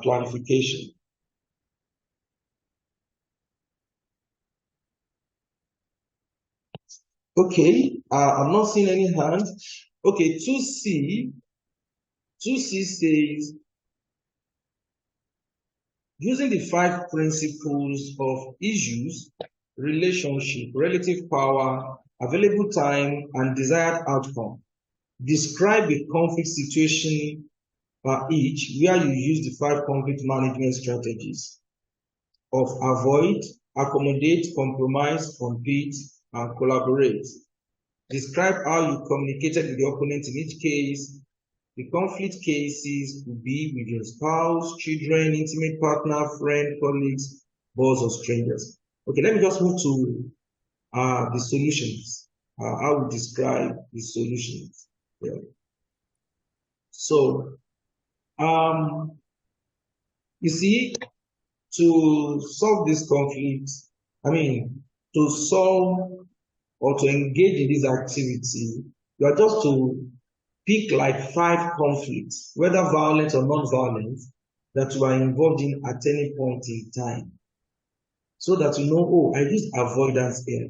clarification. Okay, I'm not seeing any hands. Okay, 2C says, using the 5 principles of issues, relationship, relative power, available time, and desired outcome, describe a conflict situation each, where you use the 5 conflict management strategies of avoid, accommodate, compromise, compete, and collaborate. Describe how you communicated with the opponent in each case. The conflict cases could be with your spouse, children, intimate partner, friend, colleagues, boss, or strangers. Okay, let me just move to the solutions. I will describe the solutions. Yeah. So, you see, to solve this conflict, to solve or to engage in this activity, you are just to pick like 5 conflicts, whether violent or non-violent, that you are involved in at any point in time. So that you know, oh, I used avoidance here.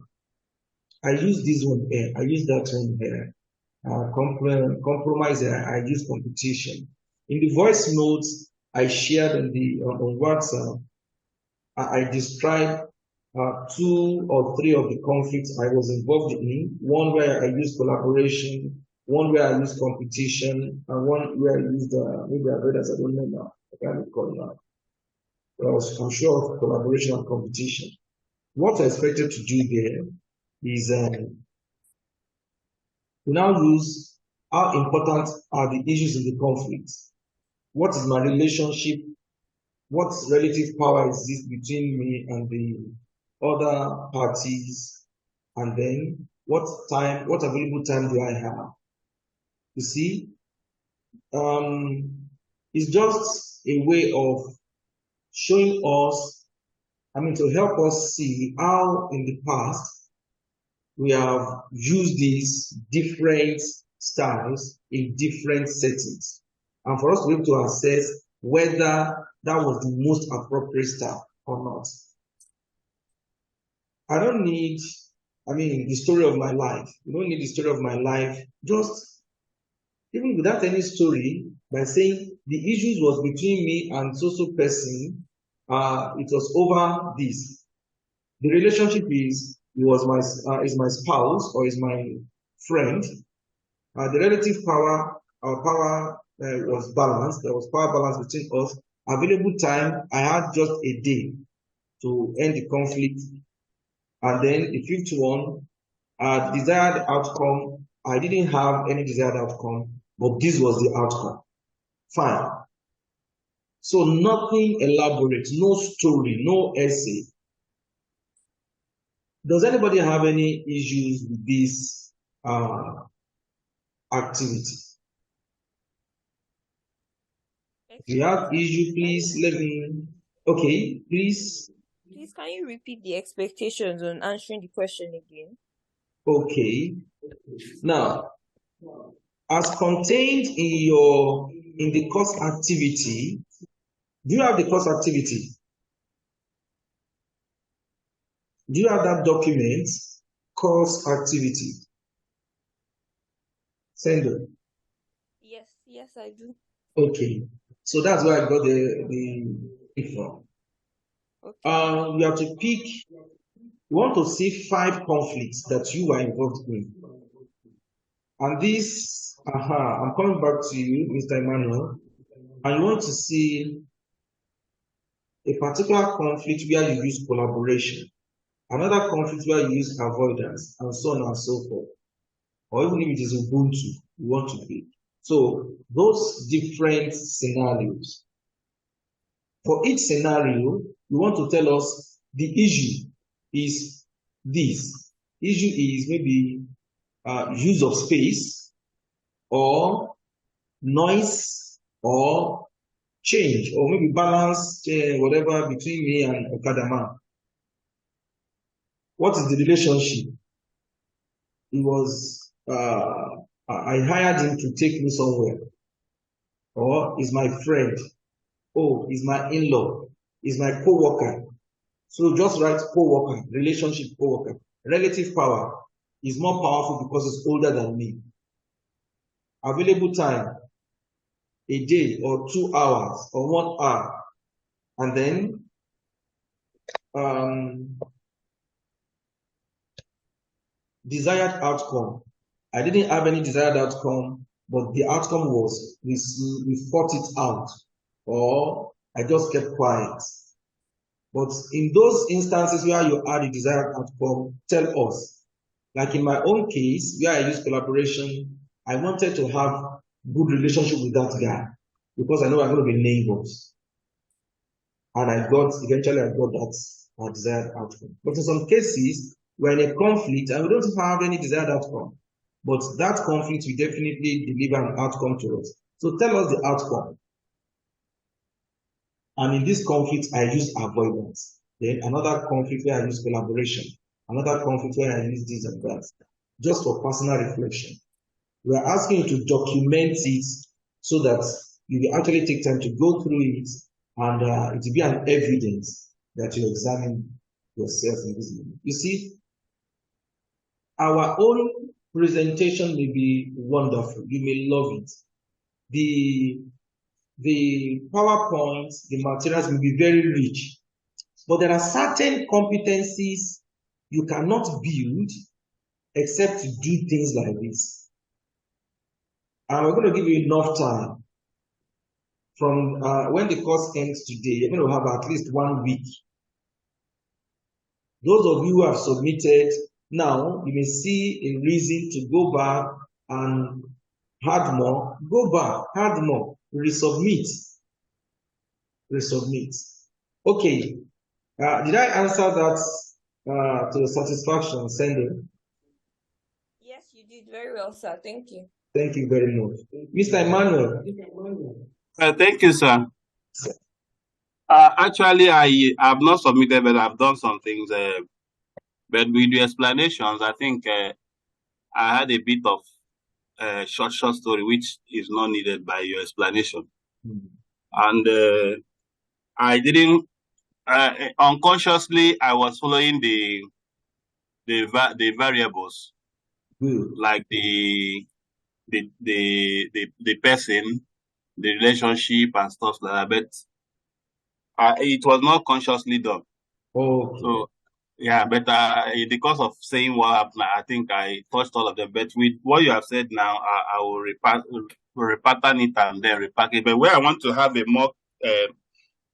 I use this one here. I use that one here. Compromise here. I use competition. In the voice notes I shared on WhatsApp, I described 2 or 3 of the conflicts I was involved in. One where I used collaboration, one where I used competition, and one where I used maybe avoidance. I don't know now. I can't recall now. But I'm sure of collaboration and competition. What I expected to do there is we now use how important are the issues in the conflict. What is my relationship? What relative power exists between me and the other parties? And then what available time do I have? You see, it's just a way of showing us, to help us see how in the past we have used these different styles in different settings. And for us to be able to assess whether that was the most appropriate style or not. I don't need, the story of my life. You don't need the story of my life. Just, even without any story, by saying the issues was between me and so person, it was over this. The relationship is my spouse or is my friend. The relative power, our power was balanced. There was power balance between us. Available time, I had just a day to end the conflict. And then the 5th one, desired outcome. I didn't have any desired outcome, but this was the outcome. Fine. So nothing elaborate, no story, no essay. Does anybody have any issues with this activity? If you have issue, please let me. Okay, please. Please, can you repeat the expectations on answering the question again? Okay. Now, as contained in the course activity, do you have the course activity? Do you have that document, course activity? Send it. Yes, I do. Okay, so that's where I got the from. Okay. You have to pick. You want to see 5 conflicts that you are involved in, and this. I'm coming back to you, Mr. Emmanuel, and you want to see a particular conflict where you use collaboration, another conflict where you use avoidance, and so on and so forth. Or even if it is Ubuntu, you want to pick. So those different scenarios. For each scenario, you want to tell us the issue is this. Issue is maybe use of space, or noise, or change, or maybe balance, whatever between me and Okadama. What is the relationship? It was, I hired him to take me somewhere. Or is my friend. Oh, is my in-law. Is my co-worker. So just write co-worker, relationship co-worker. Relative power is more powerful because it's older than me. Available time, a day or 2 hours or 1 hour. And then desired outcome. I didn't have any desired outcome, but the outcome was we fought it out, or I just kept quiet. But in those instances where you had the desired outcome, tell us. Like in my own case, where I use collaboration, I wanted to have good relationship with that guy because I know we're going to be neighbors. And eventually I got that desired outcome. But in some cases, we're in a conflict and we don't have any desired outcome. But that conflict will definitely deliver an outcome to us. So tell us the outcome. And in this conflict, I use avoidance. Then another conflict where I use collaboration. Another conflict where I use this and that. Just for personal reflection. We are asking you to document it so that you will actually take time to go through it, and it will be an evidence that you examine yourself in this moment. You see, our own presentation may be wonderful. You may love it. The PowerPoint, the materials may be very rich, but there are certain competencies you cannot build except to do things like this. And we're going to give you enough time. From when the course ends today, you're going to have at least 1 week. Those of you who have submitted, now you may see a reason to go back and add more. Go back, add more, resubmit. Okay. Did I answer that to your satisfaction, Sender? Yes, you did very well, sir. Thank you. Thank you very much. Mr. Emmanuel. Thank you, sir. Actually, I have not submitted, but I've done some things. But with the explanations, I think I had a bit of short story, which is not needed by your explanation. And I didn't, unconsciously, I was following the variables, like the person, the relationship and stuff like that. But it was not consciously done. Oh. So, yeah, but because of saying what happened, I think I touched all of them. But with what you have said now, I will repattern it and then repack it. But where I want to have a more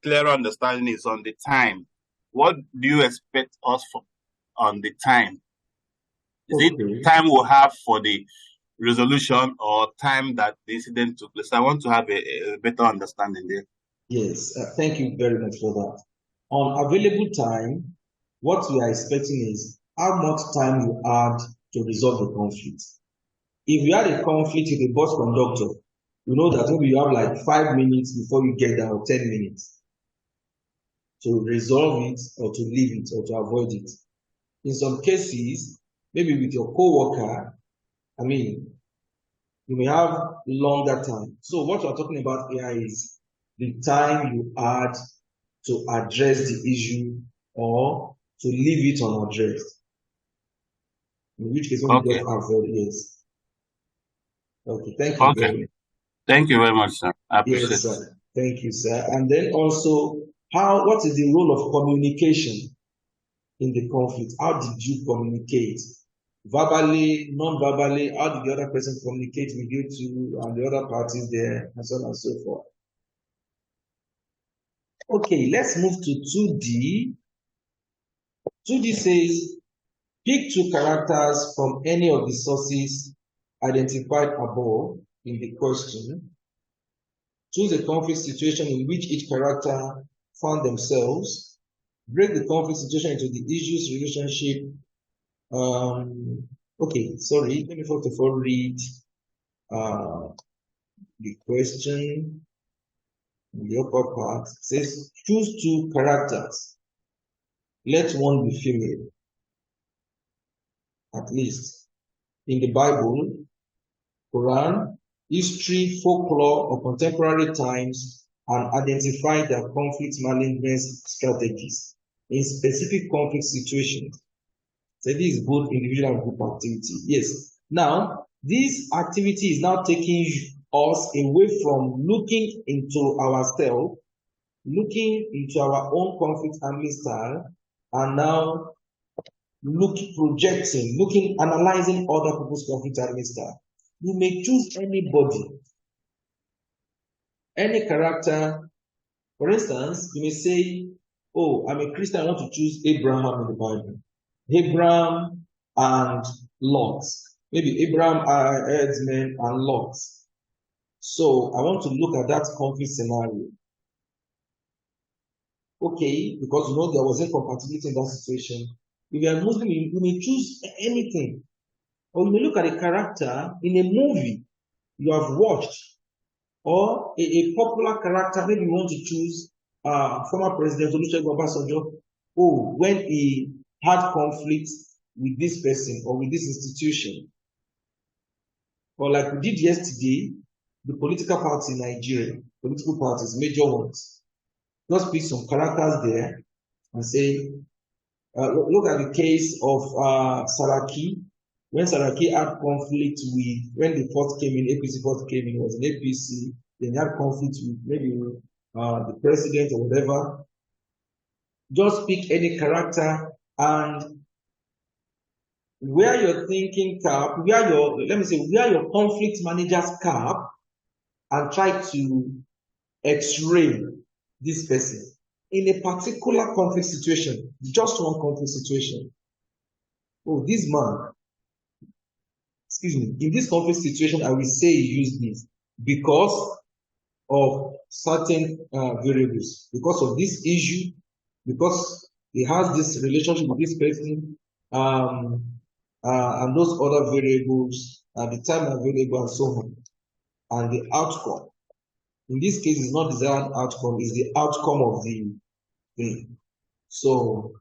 clearer understanding is on the time. What do you expect us on the time? Is it time we'll have for the resolution or time that the incident took place? I want to have a better understanding there. Yes, thank you very much for that. On available time, what we are expecting is how much time you had to resolve the conflict. If you had a conflict with a bus conductor, you know that maybe you have like 5 minutes before you get there, or 10 minutes to resolve it or to leave it or to avoid it. In some cases, maybe with your co-worker, you may have longer time. So what we're talking about here is the time you had to address the issue or to leave it unaddressed. In which case, when you just avoid, yes. Okay, thank you very much. Thank you very much, sir. I appreciate it. Yes, sir. Thank you, sir. And then also, what is the role of communication in the conflict? How did you communicate? Verbally, non-verbally, how did the other person communicate with you two and the other parties there, and so on and so forth? Okay, let's move to 2D. 2D says, pick 2 characters from any of the sources identified above in the question. Choose a conflict situation in which each character found themselves. Break the conflict situation into the issues, relationship. Okay, sorry, let me first of all read the question. In the upper part, it says, choose 2 characters. Let one be female. At least. In the Bible, Quran, history, folklore, or contemporary times, and identify their conflict management strategies in specific conflict situations. So this is both individual and group activity. Yes. Now, this activity is now taking us away from looking into ourselves, looking into our own conflict handling style, and now analyzing other people's conflict handling style. You may choose anybody, any character. For instance, you may say, oh, I'm a Christian, I want to choose Abraham in the Bible. Abraham and Lot. Maybe Abraham, herdsmen, and Lot. So I want to look at that conflict scenario. Okay, because you know there was incompatibility in that situation. If you are Muslim, you may choose anything. Or you may look at a character in a movie you have watched, or a popular character. Maybe you want to choose former President Olusegun Obasanjo. Oh, when he had conflict with this person or with this institution. Or like we did yesterday, the political parties in Nigeria, political parties, major ones. Just pick some characters there and say, look at the case of Saraki. When Saraki had conflict with, when the fourth came in, APC fourth came in, was an APC, then he had conflict with maybe the president or whatever. Just pick any character and wear your thinking cap, wear your conflict manager's cap and try to x-ray this person in a particular conflict situation, just one conflict situation. Oh, this man, excuse me, in this conflict situation, I will say use this because of certain variables, because of this issue, because he has this relationship with this person, and those other variables, the time available, and so on, and the outcome. In this case, it's not desired outcome, it's the outcome of the thing. So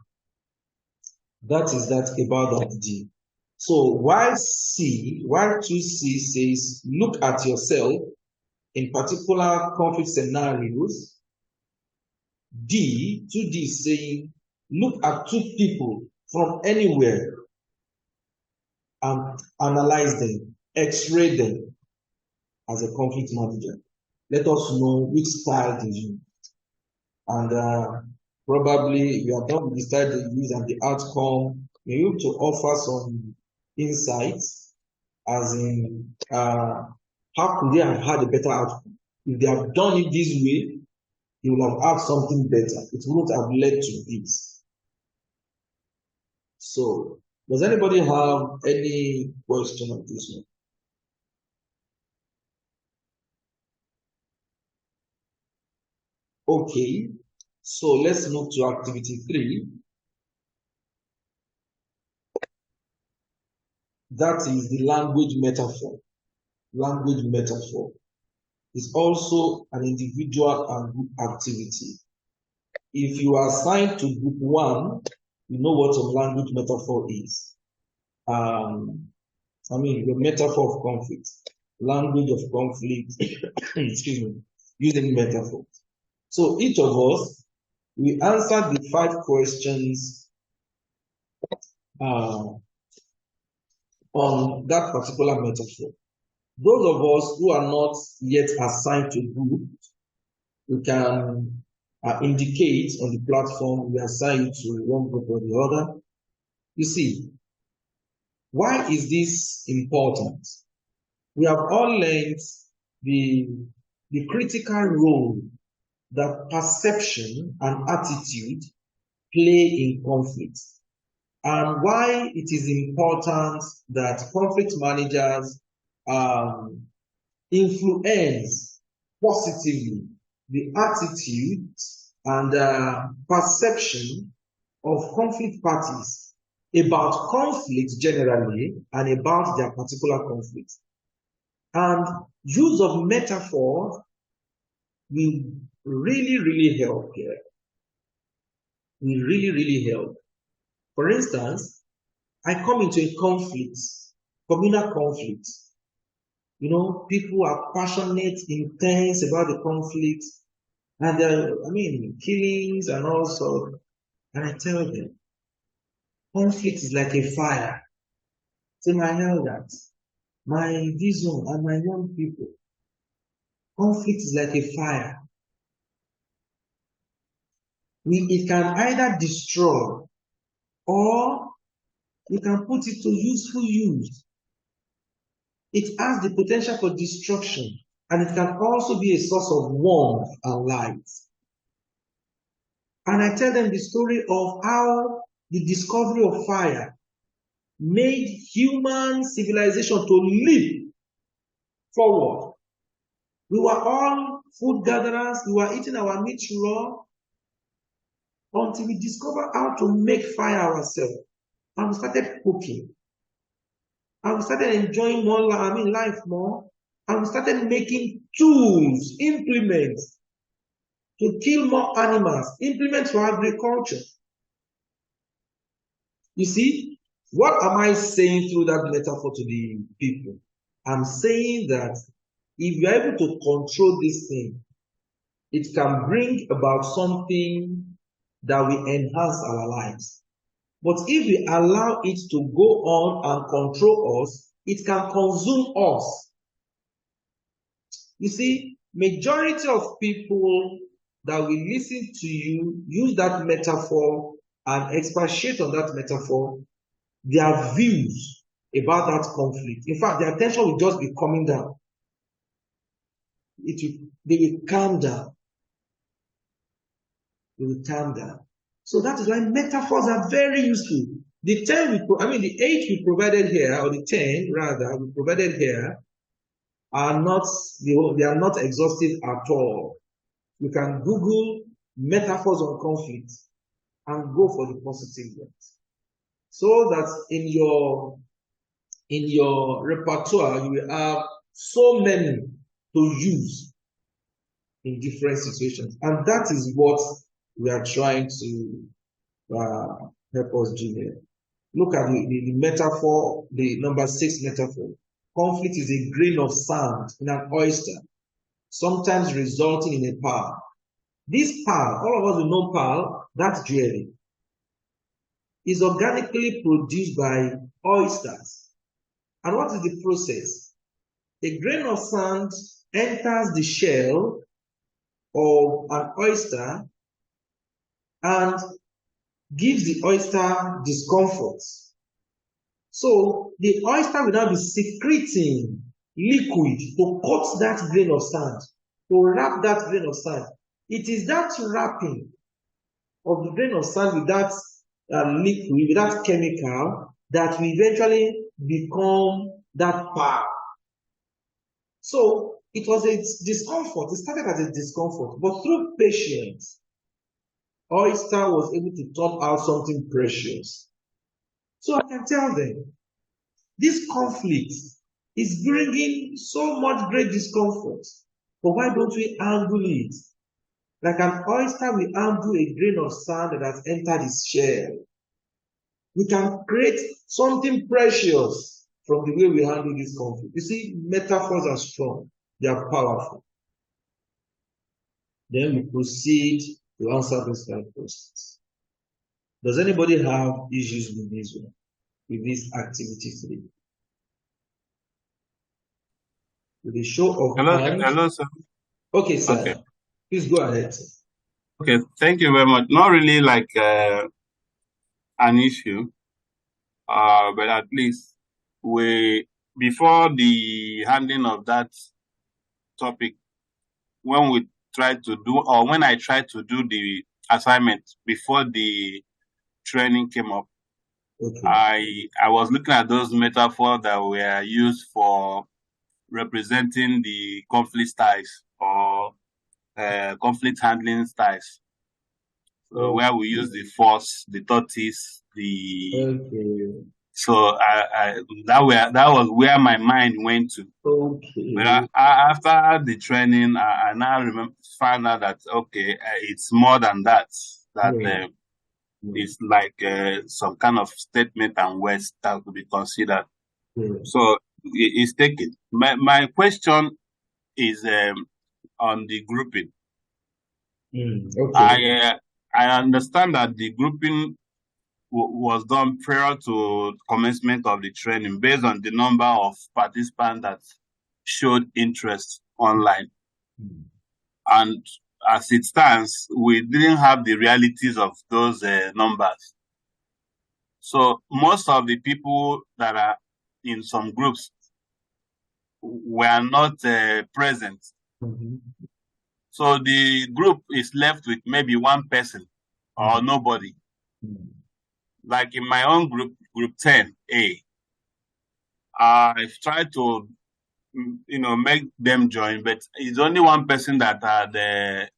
that is that about that D. So while 2C says, look at yourself in particular conflict scenarios, 2D is saying, look at two people from anywhere and analyze them, x-ray them as a conflict manager. Let us know which style to use. And probably you are done with the style they use and the outcome, you're able to offer some insights, as in how could they have had a better outcome? If they have done it this way, they will have had something better. It wouldn't have led to it. So, does anybody have any question on this one? Okay, so let's move to activity 3. That is the language metaphor. Language metaphor is also an individual and group activity. If you are assigned to group 1, you know what a language metaphor is. The metaphor of conflict, language of conflict, excuse me, using metaphors. So each of us, we answered the 5 questions on that particular metaphor. Those of us who are not yet assigned to group, we can indicate on the platform we assign you to one group or the other. You see, why is this important? We have all learned the critical role that perception and attitude play in conflict, and why it is important that conflict managers influence positively the attitude and perception of conflict parties about conflict generally and about their particular conflict. And use of metaphor will really help here. Will really help. For instance, I come into a conflict, communal conflict. You know, people are passionate, intense about the conflict, and killings and all sorts. And I tell them, conflict is like a fire. Say my elders, my vision, and my young people. Conflict is like a fire. It can either destroy or we can put it to useful use. It has the potential for destruction, and it can also be a source of warmth and light. And I tell them the story of how the discovery of fire made human civilization to leap forward. We were all food gatherers. We were eating our meat raw until we discovered how to make fire ourselves. And we started cooking. And we started enjoying life more. And we started making tools, implements to kill more animals, implements for agriculture. You see, what am I saying through that metaphor to the people? I'm saying that if you're able to control this thing, it can bring about something that will enhance our lives. But if we allow it to go on and control us, it can consume us. You see, majority of people that will listen to you use that metaphor and expatiate on that metaphor, their views about that conflict. In fact, their attention will just be coming down. They will calm down. They will calm down. So that is why metaphors are very useful. The 8 we provided here, or the 10 rather, we provided here, are not exhaustive at all. You can Google metaphors on conflict and go for the positive ones. So that in your repertoire, you will have so many to use in different situations. And that is what we are trying to help us do here. Look at the metaphor, the number 6 metaphor. Conflict is a grain of sand in an oyster, sometimes resulting in a pearl. This pearl, all of us will know pearl, that's jewelry, is organically produced by oysters. And what is the process? A grain of sand enters the shell of an oyster and gives the oyster discomfort. So the oyster will now be secreting liquid to coat that grain of sand, to wrap that grain of sand. It is that wrapping of the grain of sand with that liquid, with that chemical, that will eventually become that pearl. So it was a discomfort. It started as a discomfort, but through patience, oyster was able to turn out something precious. So I can tell them, this conflict is bringing so much great discomfort, but why don't we handle it? Like an oyster will handle a grain of sand that has entered its shell. We can create something precious from the way we handle this conflict. You see, metaphors are strong. They are powerful. Then we proceed to answer these 5 questions. Does anybody have issues with this one, with this activity 3? With a show of hands. Hello, sir. Okay, sir. Okay. Please go ahead. Okay, thank you very much. Not really like an issue, but at least before the handling of that topic, when I tried to do the assignment before the training came up, okay, I was looking at those metaphors that were used for representing the conflict styles or conflict handling styles. So where we use the force, the tortoise, so that was where my mind went to. Okay. But after the training, I now found out that okay, it's more than that. It's like some kind of statement and words that could be considered. So it's taken. My question is on the grouping. Okay. I understand that the grouping was done prior to commencement of the training based on the number of participants that showed interest online. And as it stands, we didn't have the realities of those numbers. So most of the people that are in some groups were not present. So the group is left with maybe one person or nobody. Like in my own group 10A, I've tried to, make them join, but it's only one person that had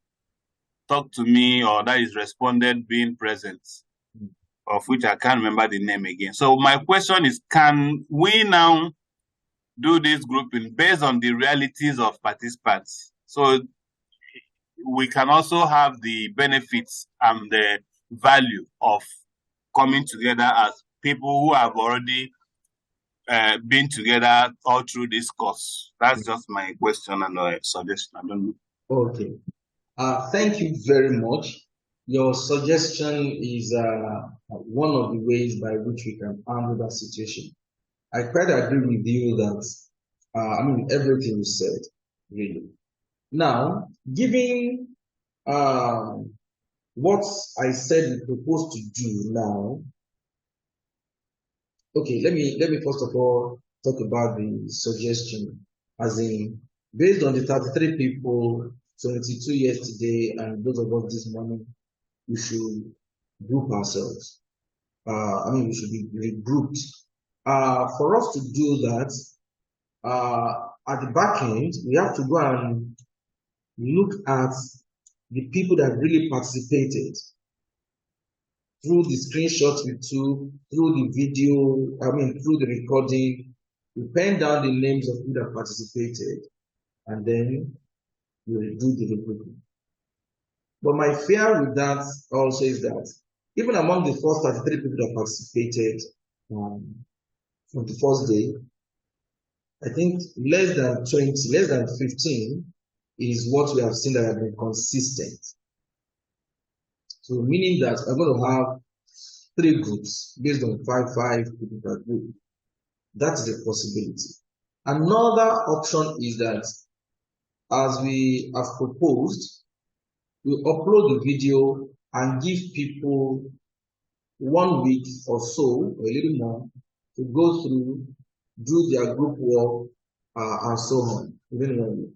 talked to me or that is responded being present, of which I can't remember the name again. So my question is, can we now do this grouping based on the realities of participants? So we can also have the benefits and the value of coming together as people who have already been together all through this course. That's just my question and suggestion. I don't know. Okay. Thank you very much. Your suggestion is one of the ways by which we can handle that situation. I quite agree with you that, everything you said, really. Now, given what I said we propose to do now, okay, let me first of all talk about the suggestion, as in, based on the 33 people, 22 yesterday, and those of us this morning, we should group ourselves. We should be regrouped. For us to do that, at the back end, we have to go and look at the people that really participated through the screenshots we took, through the video, through the recording. We pen down the names of people that participated, and then we do the regrouping. But my fear with that also is that even among the first 33 people that participated from the first day, I think less than 20, less than 15 is what we have seen that have been consistent. So meaning that I'm going to have 3 groups based on 5 people per group. That is a possibility. Another option is that, as we have proposed, we upload the video and give people 1 week or so, or a little more, to go through, do their group work, and so on, within 1 week.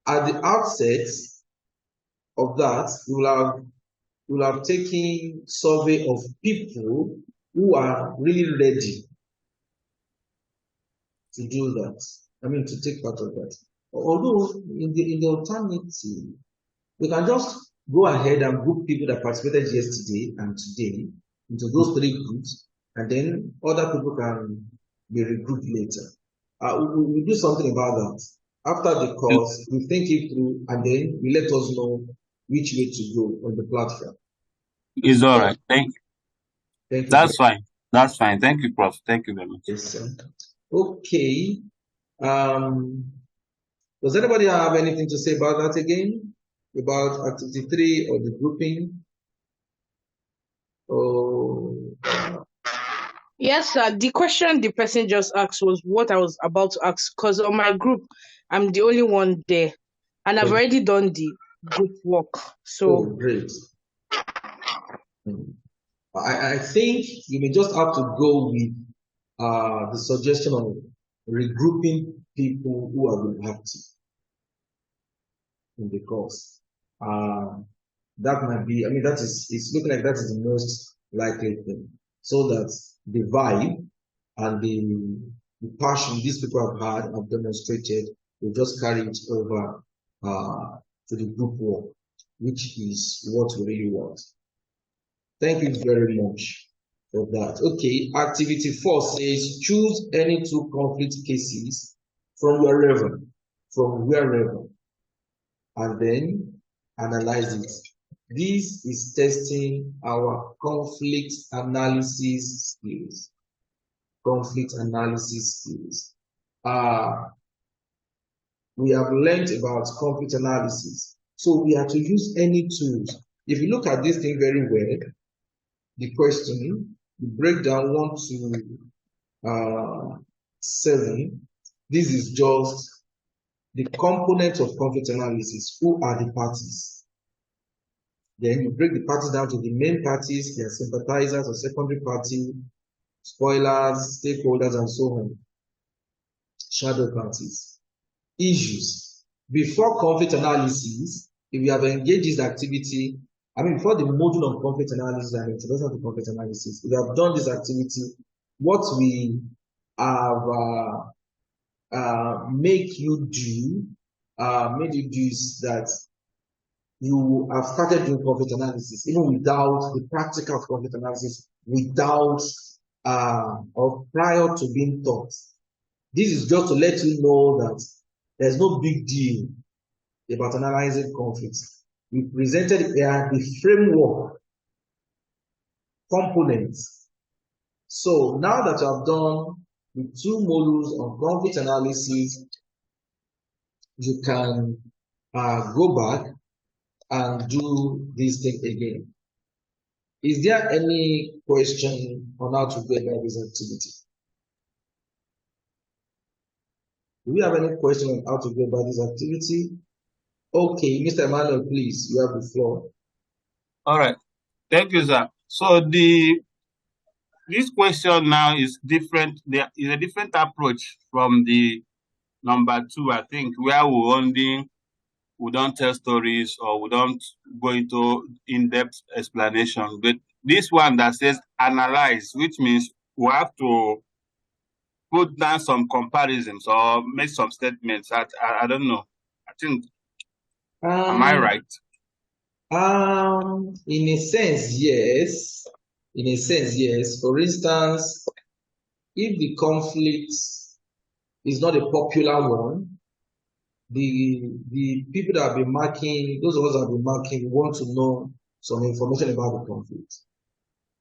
At the outset of that, we will have taken survey of people who are really ready to do that. To take part of that. Although in the alternative, we can just go ahead and group people that participated yesterday and today into those 3 groups, and then other people can be regrouped later. We'll do something about that. After the course, we think it through, and then we let us know which way to go on the platform. It's all right. Thank you. Thank you. That's fine. That's fine. Thank you, Prof. Thank you very much. Yes, sir. Okay. Does anybody have anything to say about that again? About activity 3 or the grouping? Yes, sir. The question the person just asked was what I was about to ask, because on my group, I'm the only one there, and I've already done the group work. So great. I think you may just have to go with the suggestion of regrouping people who have been active in the course. That might be, it's looking like that is the most likely thing, so that the vibe and the passion these people have demonstrated will just carry it over to the group work, which is what we really want. Thank you very much for that. Okay, activity 4 says choose any 2 conflict cases from wherever, and then analyze it. This is testing our conflict analysis skills. We have learned about conflict analysis, so we have to use any tools. If you look at this thing very well, the question, the breakdown 1 to 7, this is just the components of conflict analysis. Who are the parties? Then you break the parties down to the main parties, their sympathizers or secondary party, spoilers, stakeholders, and so on. shadow parties. Issues. Before conflict analysis, if you have engaged this activity, before the module of conflict analysis and introduction to conflict analysis, if you have done this activity, what we have made you do is that you have started doing conflict analysis, even without the practical of conflict analysis, without or prior to being taught. This is just to let you know that there's no big deal about analyzing conflicts. We presented here the framework, components. So now that you have done the 2 modules on conflict analysis, you can go back and do this thing again. Is there any question on how to go about this activity? Do we have any question on how to go about this activity? Okay, Mr. Emmanuel, please, you have the floor. All right. Thank you, sir. So this question now is different. There is a different approach from the number 2, I think, where we don't tell stories or we don't go into in-depth explanation. But this one that says analyze, which means we have to put down some comparisons or make some statements. I don't know. I think, am I right? In a sense, yes. In a sense, yes. For instance, if the conflict is not a popular one, the people that have been marking, those of us that have been marking, want to know some information about the conflict.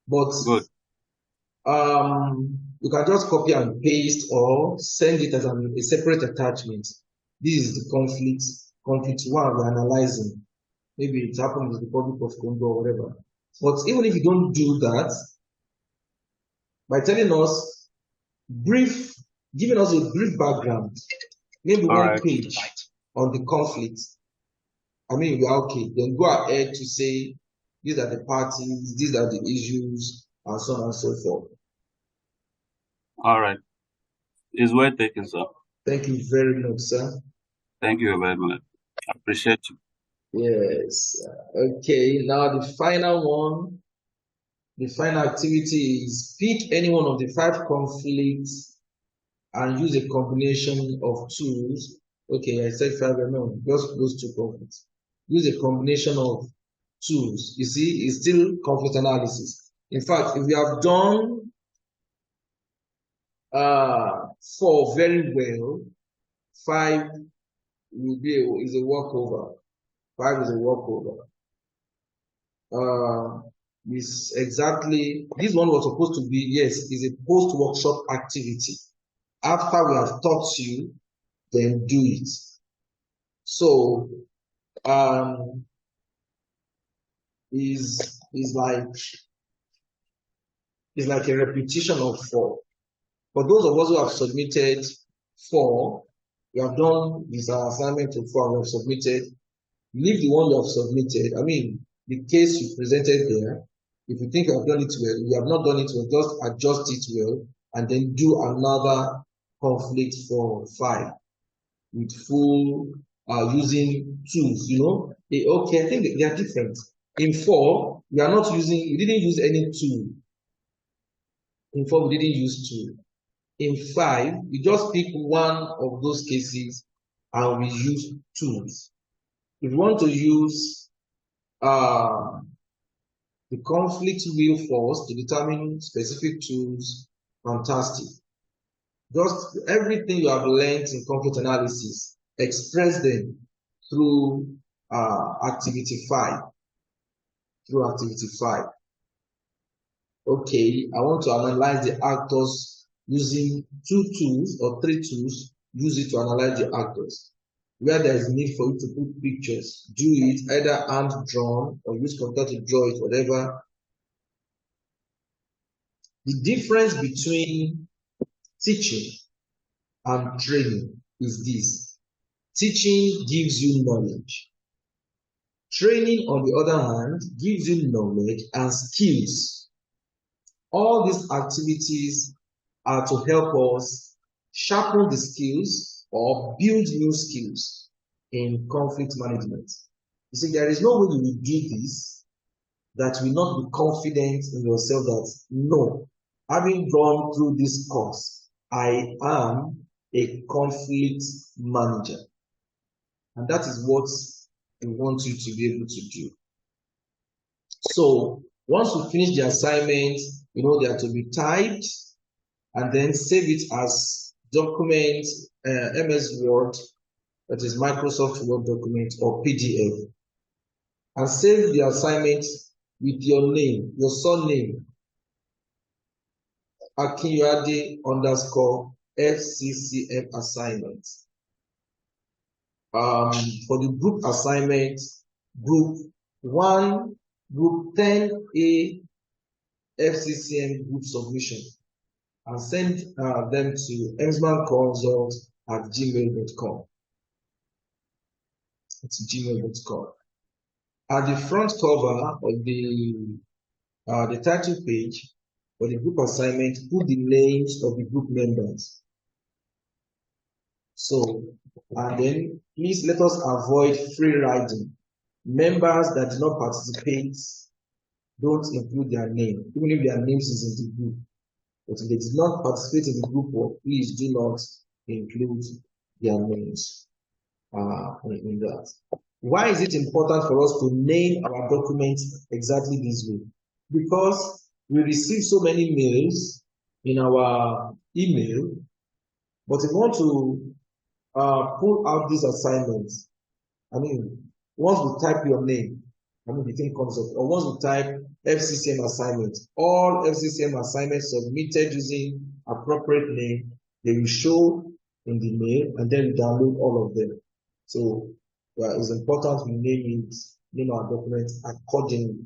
But good. You can just copy and paste or send it as a separate attachment. This is the conflict 1 we're analyzing. Maybe it happened in the Republic of Congo or whatever. But even if you don't do that, by telling us giving us a brief background, maybe 1 page on the conflict, we're okay. Then go ahead to say, these are the parties, these are the issues, and so on and so forth. All right. It's well taken, sir. Thank you very much, sir. Thank you very much. I appreciate you. Yes. Okay, now the final one, the final activity is pick any one of the 5 conflicts and use a combination of tools. Okay, I said 5, no, just those 2 conflicts. Use a combination of tools. You see, it's still conflict analysis. In fact, if you have done 4 very well, 5 is a walkover. 5 is a walkover. This one was supposed to be, yes, is a post-workshop activity. After we have taught you, then do it. So, is like a repetition of 4. For those of us who have submitted 4, we have done this assignment of 4 and we have submitted. Leave the one you have submitted. The case you presented there, if you think you have done it well, you have not done it well, just adjust it well, and then do another conflict for 5 with full using tools, Okay, I think they are different. In 4, you didn't use any tool. In 4, we didn't use tool. In 5, you just pick one of those cases and we use tools. If you want to use the conflict wheel force to determine specific tools, fantastic. Just everything you have learned in conflict analysis, express them through activity 5. Okay, I want to analyze the actors using 2 tools or 3 tools. Use it to analyze the actors. Where there is need for you to put pictures, do it either hand drawn or use computer to draw it, whatever. The difference between teaching and training is this. Teaching gives you knowledge. Training, on the other hand, gives you knowledge and skills. All these activities are to help us sharpen the skills or build new skills in conflict management. You see, there is no way you will do this that will not be confident in yourself that, no, having gone through this course, I am a conflict manager. And that is what we want you to be able to do. So once you finish the assignment, they are to be typed and then save it as document, MS Word, that is Microsoft Word document, or PDF. And save the assignment with your name, your surname, Akinyade_FCCM assignment. For the group assignment, group 1, group 10A, FCCM group submission, and send them to emsmanconsult@gmail.com. It's gmail.com. At the front cover of the title page for the group assignment, put the names of the group members. So, and then please let us avoid free riding. Members that do not participate, don't include their name, even if their names is in the group. But if they did not participate in the group work, please do not include their names in that. Why is it important for us to name our documents exactly this way? Because we receive so many mails in our email, but if we want to pull out these assignments, once we type your name, the thing comes up. Or once we type FCCM assignment, all FCCM assignments submitted using appropriate name, they will show in the mail, and then we download all of them. So it's important we name our documents accordingly,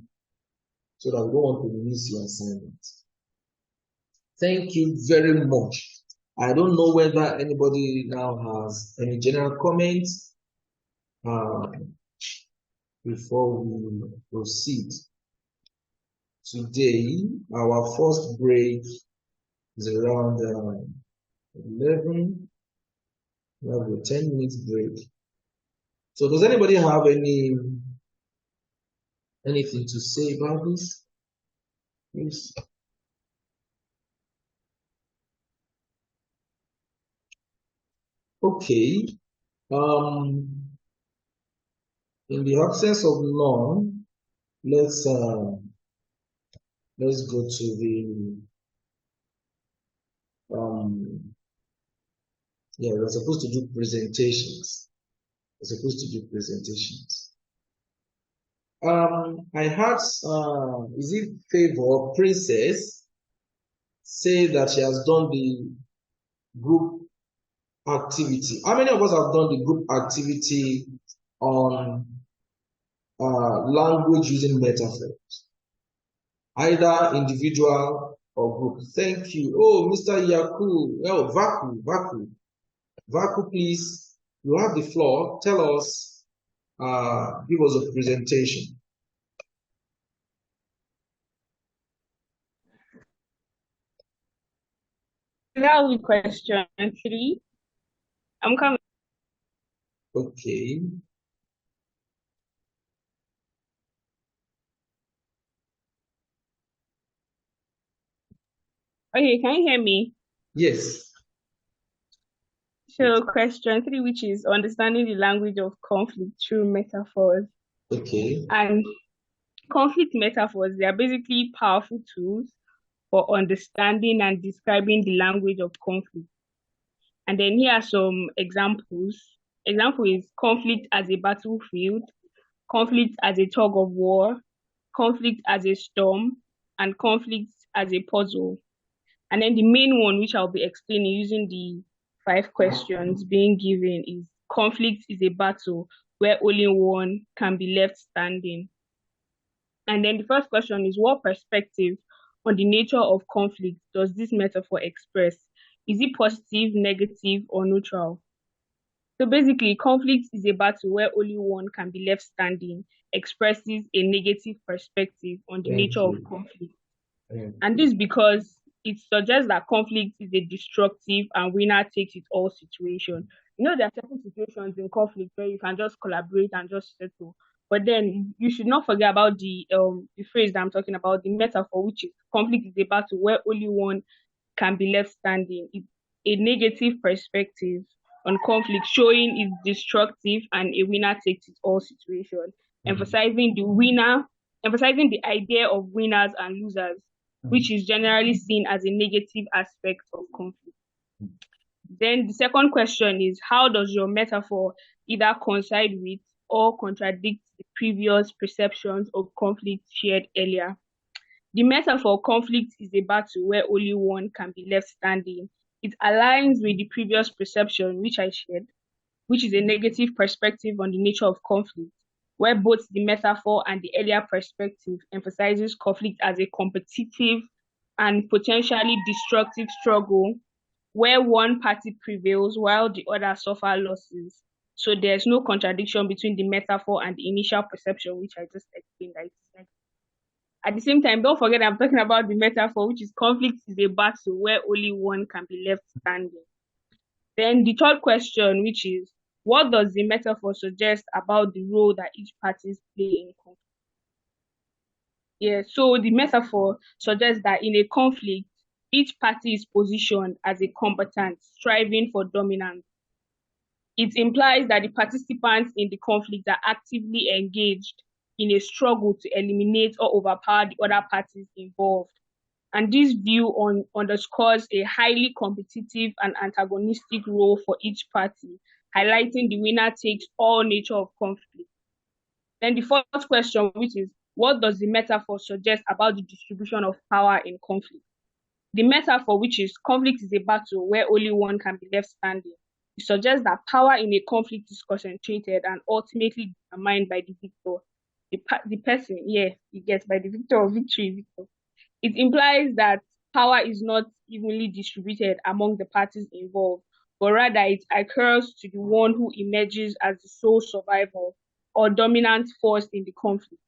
so that we don't want to miss your assignment. Thank you very much. I don't know whether anybody now has any general comments before we proceed. Today, our first break is around 11. We have a 10-minute break. So does anybody have anything to say about this? Please. Okay. In the absence of none, let's go to the we're supposed to do presentations. I had is it Favor Princess say that she has done the group activity. How many of us have done the group activity on language using metaphors, either individual or group? Thank you. Oh, Mr. Yaku. Oh, Vaku, please, you have the floor. Tell us, give us a presentation. That was question 3. I'm coming. Okay. Okay, can you hear me? Yes. So question 3, which is understanding the language of conflict through metaphors. Okay. And conflict metaphors, they are basically powerful tools for understanding and describing the language of conflict. And then here are some examples. Example is conflict as a battlefield, conflict as a tug of war, conflict as a storm, and conflict as a puzzle. And then the main one, which I'll be explaining using the 5 questions being given, is conflict is a battle where only one can be left standing. And then the first question is, what perspective on the nature of conflict does this metaphor express? Is it positive, negative, or neutral? So basically, conflict is a battle where only one can be left standing, expresses a negative perspective on the nature of conflict. And this because it suggests that conflict is a destructive and winner takes it all situation. There are certain situations in conflict where you can just collaborate and just settle. But then you should not forget about the phrase that I'm talking about, the metaphor, which is conflict is a battle where only one can be left standing. It's a negative perspective on conflict, showing it's destructive and a winner takes it all situation, emphasizing the idea of winners and losers, which is generally seen as a negative aspect of conflict. Then the second question is, how does your metaphor either coincide with or contradict the previous perceptions of conflict shared earlier? The metaphor conflict is a battle where only one can be left standing. It aligns with the previous perception which I shared, which is a negative perspective on the nature of conflict, where both the metaphor and the earlier perspective emphasizes conflict as a competitive and potentially destructive struggle where one party prevails while the other suffer losses. So there's no contradiction between the metaphor and the initial perception, which I just explained. At the same time, don't forget I'm talking about the metaphor, which is conflict is a battle where only one can be left standing. Then the third question, which is, what does the metaphor suggest about the role that each party play in conflict? Yeah, so the metaphor suggests that in a conflict, each party is positioned as a combatant, striving for dominance. It implies that the participants in the conflict are actively engaged in a struggle to eliminate or overpower the other parties involved. And this view underscores a highly competitive and antagonistic role for each party, highlighting the winner takes all nature of conflict. Then the fourth question, which is, what does the metaphor suggest about the distribution of power in conflict? The metaphor, which is conflict is a battle where only one can be left standing, it suggests that power in a conflict is concentrated and ultimately determined by the victor. The person, he gets by the victor or victory. It implies that power is not evenly distributed among the parties involved, but rather it occurs to the one who emerges as the sole survivor or dominant force in the conflict.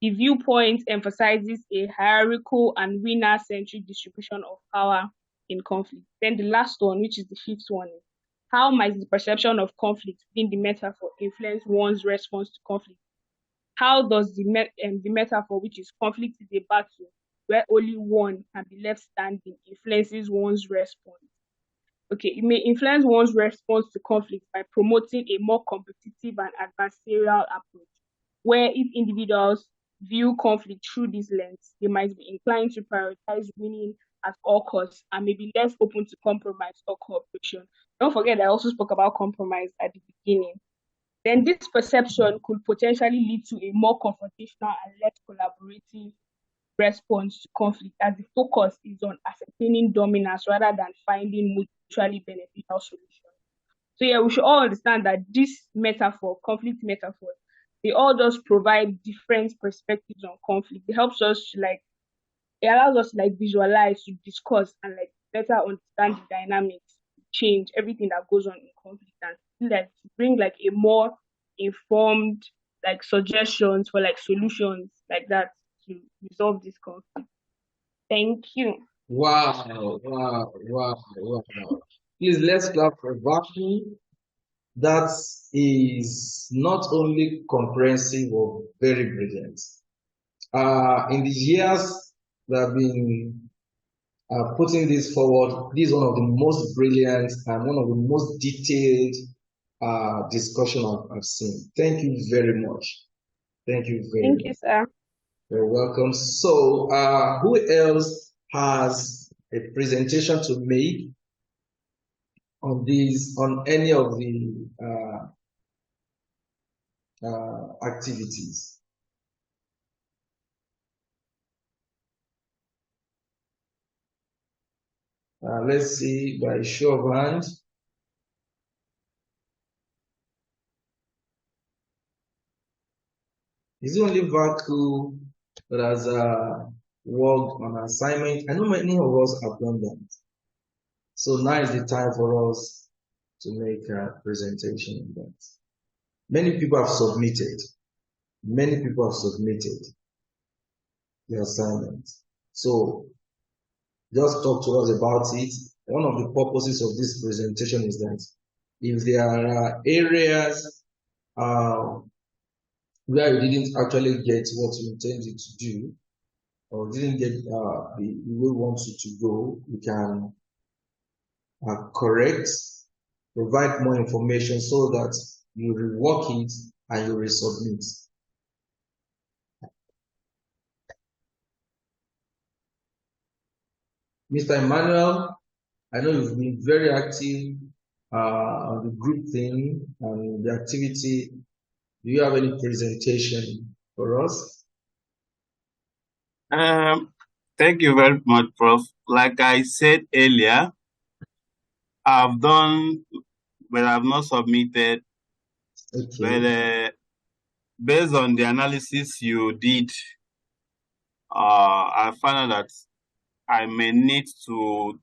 The viewpoint emphasizes a hierarchical and winner-centric distribution of power in conflict. Then the last one, which is the fifth one, is how might the perception of conflict within the metaphor influence one's response to conflict? How does the metaphor, which is conflict is a battle where only one can be left standing, influences one's response? Okay, it may influence one's response to conflict by promoting a more competitive and adversarial approach, where if individuals view conflict through this lens, they might be inclined to prioritize winning at all costs and may be less open to compromise or cooperation. Don't forget, I also spoke about compromise at the beginning. Then this perception could potentially lead to a more confrontational and less collaborative response to conflict, as the focus is on ascertaining dominance rather than finding mutually beneficial solutions. So yeah, we should all understand that this metaphor, conflict metaphors, they all just provide different perspectives on conflict. It helps us to it allows us to visualize, to discuss, and better understand the dynamics, change, everything that goes on in conflict, and to bring a more informed suggestions for solutions that to resolve this conflict. Thank you. Wow. Please, let's clap for Vaki. That is not only comprehensive but very brilliant. In the years that have been putting this forward, this is one of the most brilliant and one of the most detailed discussion I've seen. Thank you very much. Thank you very much. Thank you, sir. You're welcome. So, who else has a presentation to make on any of the activities? Let's see, by show of hands. Is it only Vaku that has worked on assignment? I know many of us have done that. So now is the time for us to make a presentation on that. Many people have submitted. Many people have submitted the assignment. So just talk to us about it. One of the purposes of this presentation is that if there are areas where you didn't actually get what you intended to do, or didn't get the way you want you to go, you can correct, provide more information so that you rework it and you resubmit. Mr. Emmanuel, I know you've been very active on the group thing and the activity. Do you have any presentation for us? Thank you very much, Prof. Like I said earlier, I've done, but I've not submitted. Okay. But based on the analysis you did, I found out that I may need to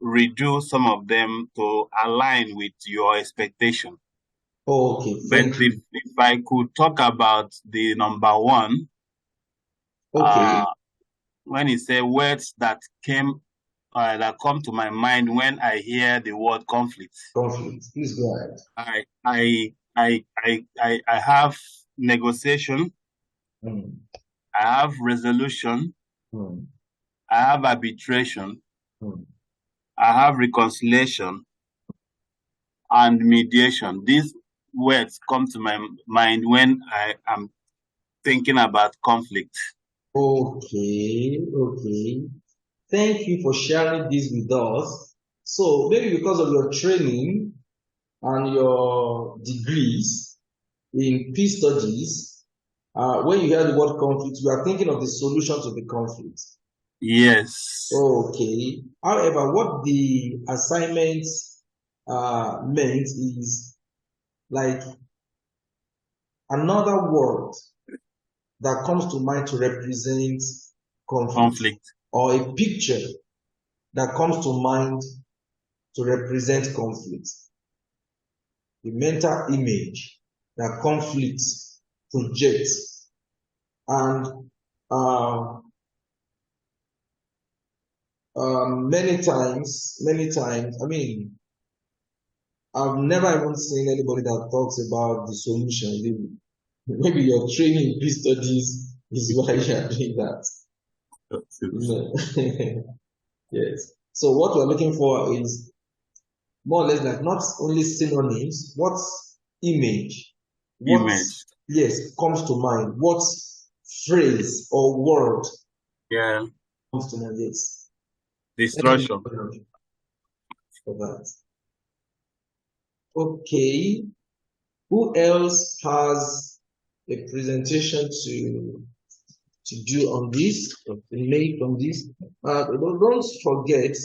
redo some of them to align with your expectation. Okay, thank you. If I could talk about the number one, okay. When he said words that come to my mind when I hear the word conflict. Conflict. Please go ahead. I have negotiation. I have resolution. I have arbitration. I have reconciliation and mediation. These words come to my mind when I am thinking about conflict. Okay. Thank you for sharing this with us. So maybe because of your training and your degrees in peace studies, when you hear the word conflict, you are thinking of the solution to the conflict. Yes. Okay. However, what the assignment meant is like another word that comes to mind to represent conflict, or a picture that comes to mind to represent conflict. The mental image that conflict projects. And many times, I mean, I've never even seen anybody that talks about the solution. Maybe your training in peace studies is why you are doing that. Yes. So what we're looking for is more or less like not only synonyms, what image, yes, comes to mind, what phrase or word comes to mind, yes. Destruction. For that. Okay. Who else has a presentation to do on this, or to make on this? Don't forget,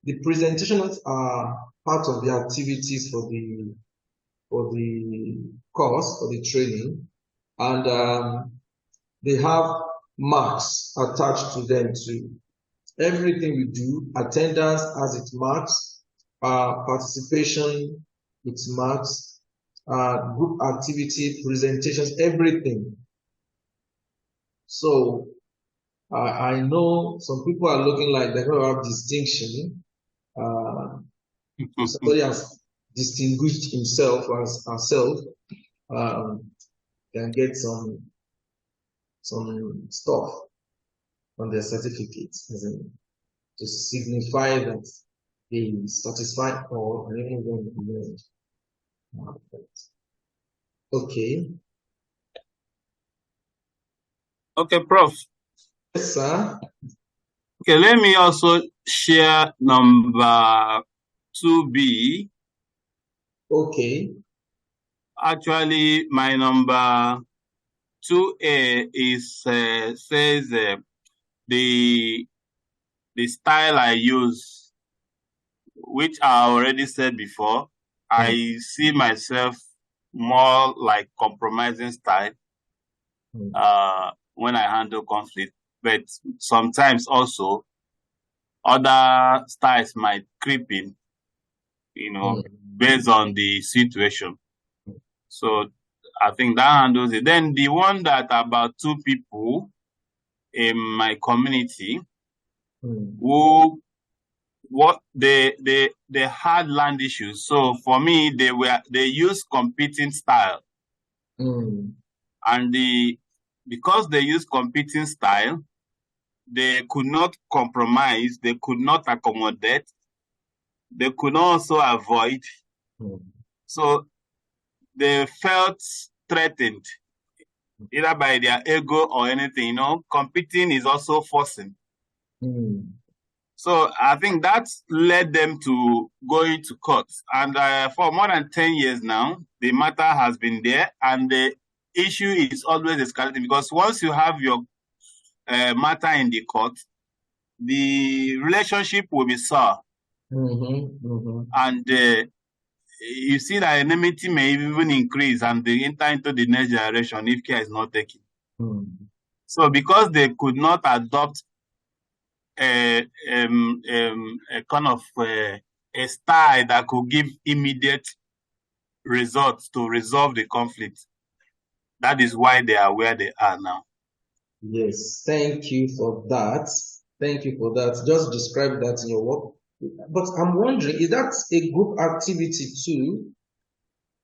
the presentations are part of the activities for the course, for the training, and they have marks attached to them too. Everything we do, attendance has its marks, participation, its marks, group activity, presentations, everything. So I know some people are looking like they're going to have distinction. Somebody has distinguished himself or herself, can get some stuff on their certificates to signify that they satisfied or even going to okay. Okay, Prof. Yes, sir. Okay, let me also share number 2B. Okay. Actually, my number 2A is says the style I use, which I already said before. I see myself more like compromising style when I handle conflict, but sometimes also other styles might creep in, based on the situation. So I think that handles it. Then the one that about 2 people in my community, who what they had land issues. So for me, they used competing style, and because they use competing style, they could not compromise, they could not accommodate, they could also avoid. So they felt threatened, either by their ego or anything. You know, competing is also forcing. So I think that led them to going to court. And for more than 10 years now, the matter has been there, and the issue is always escalating, because once you have your matter in the court, the relationship will be sour. And you see that enmity may even increase and they enter into the next generation if care is not taken. So because they could not adopt a kind of a style that could give immediate results to resolve the conflict, that is why they are where they are now. Yes, thank you for that. Thank you for that. Just describe that in your work. But I'm wondering, is that a group activity too?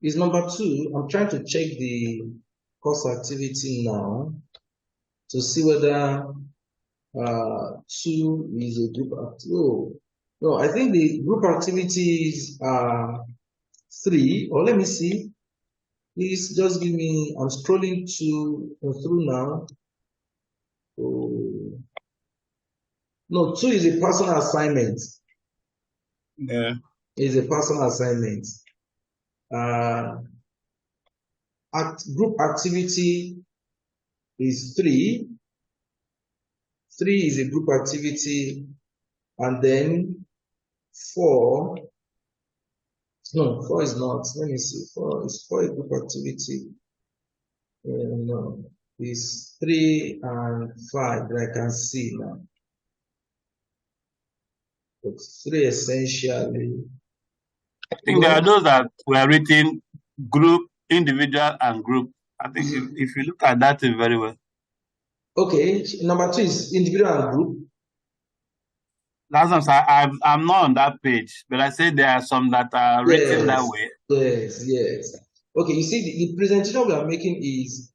Is number 2? I'm trying to check the course activity now to see whether 2 is a group activity. Oh, no, I think the group activities are 3. Or let me see. Please just give me. I'm scrolling through now. Oh. No, 2 is a personal assignment. Yeah. Is a personal assignment. Group activity is 3. 3 is a group activity, and then 4. No, 4 is not. Let me see. 4 is a group activity. No, it's 3 and 5 that I can see now. But 3 essentially. I think there are those that were written group, individual, and group. I think if you look at that very well. Okay, number 2 is individual and group. That's what I'm not on that page, but I said there are some that are written that way. Yes. Okay, you see, the presentation we are making is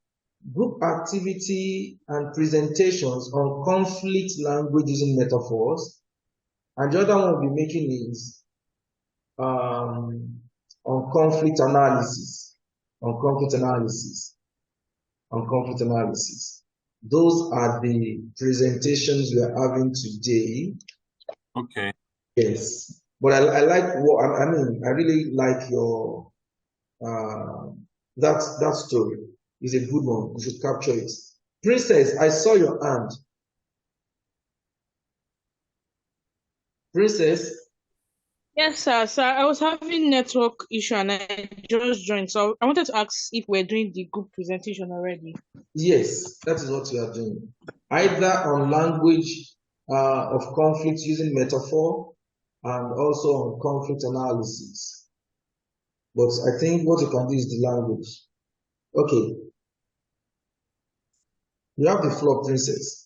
group activity and presentations on conflict language using metaphors. And the other one we'll be making is on conflict analysis. Those are the presentations we are having today. Okay. Yes. But I like what, I mean, I really like your, that story is a good one. You should capture it. Princess, I saw your hand. Princess? Yes, sir. So I was having network issue and I just joined. So I wanted to ask if we're doing the group presentation already. Yes, that is what you are doing. Either on language of conflict using metaphor and also on conflict analysis. But I think what you can do is the language. Okay. You have the floor, Princess.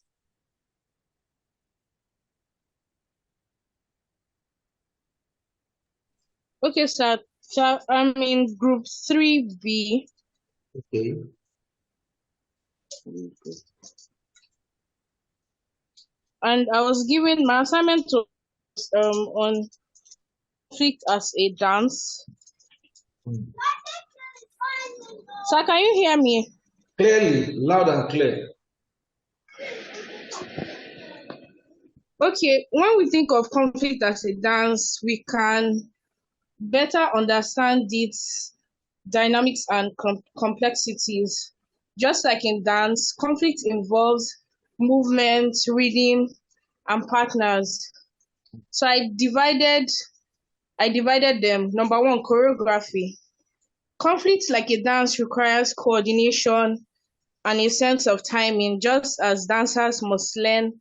Okay, sir. So I'm in group 3B. Okay. And I was given my assignment to on conflict as a dance. Sir, can you hear me? Clearly, loud and clear. Okay, when we think of conflict as a dance, we can better understand its dynamics and complexities. Just like in dance, conflict involves movement, rhythm, and partners. So I divided them. Number 1, choreography. Conflict like a dance requires coordination and a sense of timing, just as dancers must learn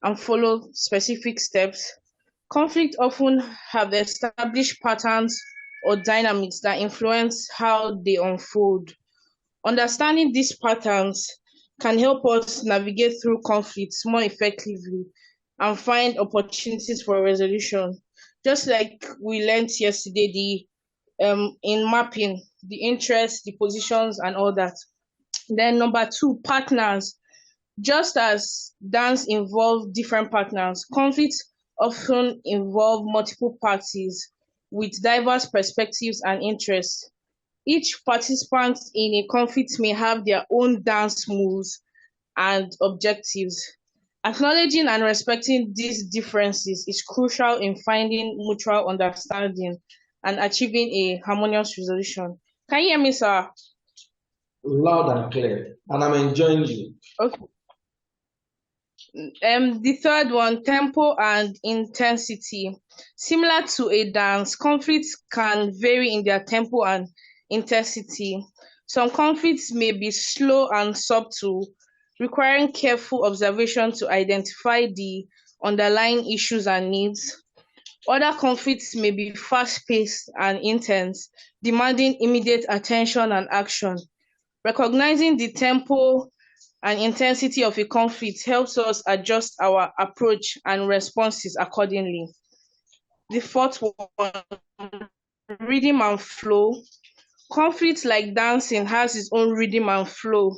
and follow specific steps. Conflict often have established patterns or dynamics that influence how they unfold. Understanding these patterns can help us navigate through conflicts more effectively and find opportunities for resolution. Just like we learned yesterday, in mapping the interests, the positions, and all that. Then number 2, partners. Just as dance involve different partners, conflicts often involve multiple parties with diverse perspectives and interests. Each participant in a conflict may have their own dance moves and objectives. Acknowledging and respecting these differences is crucial in finding mutual understanding and achieving a harmonious resolution. Can you hear me, sir? Loud and clear. And I'm enjoying you. Okay. The third one, tempo and intensity. Similar to a dance, conflicts can vary in their tempo and intensity. Some conflicts may be slow and subtle, requiring careful observation to identify the underlying issues and needs. Other conflicts may be fast-paced and intense, demanding immediate attention and action. Recognizing the tempo and intensity of a conflict helps us adjust our approach and responses accordingly. The fourth one, rhythm and flow. Conflict, like dancing, has its own rhythm and flow.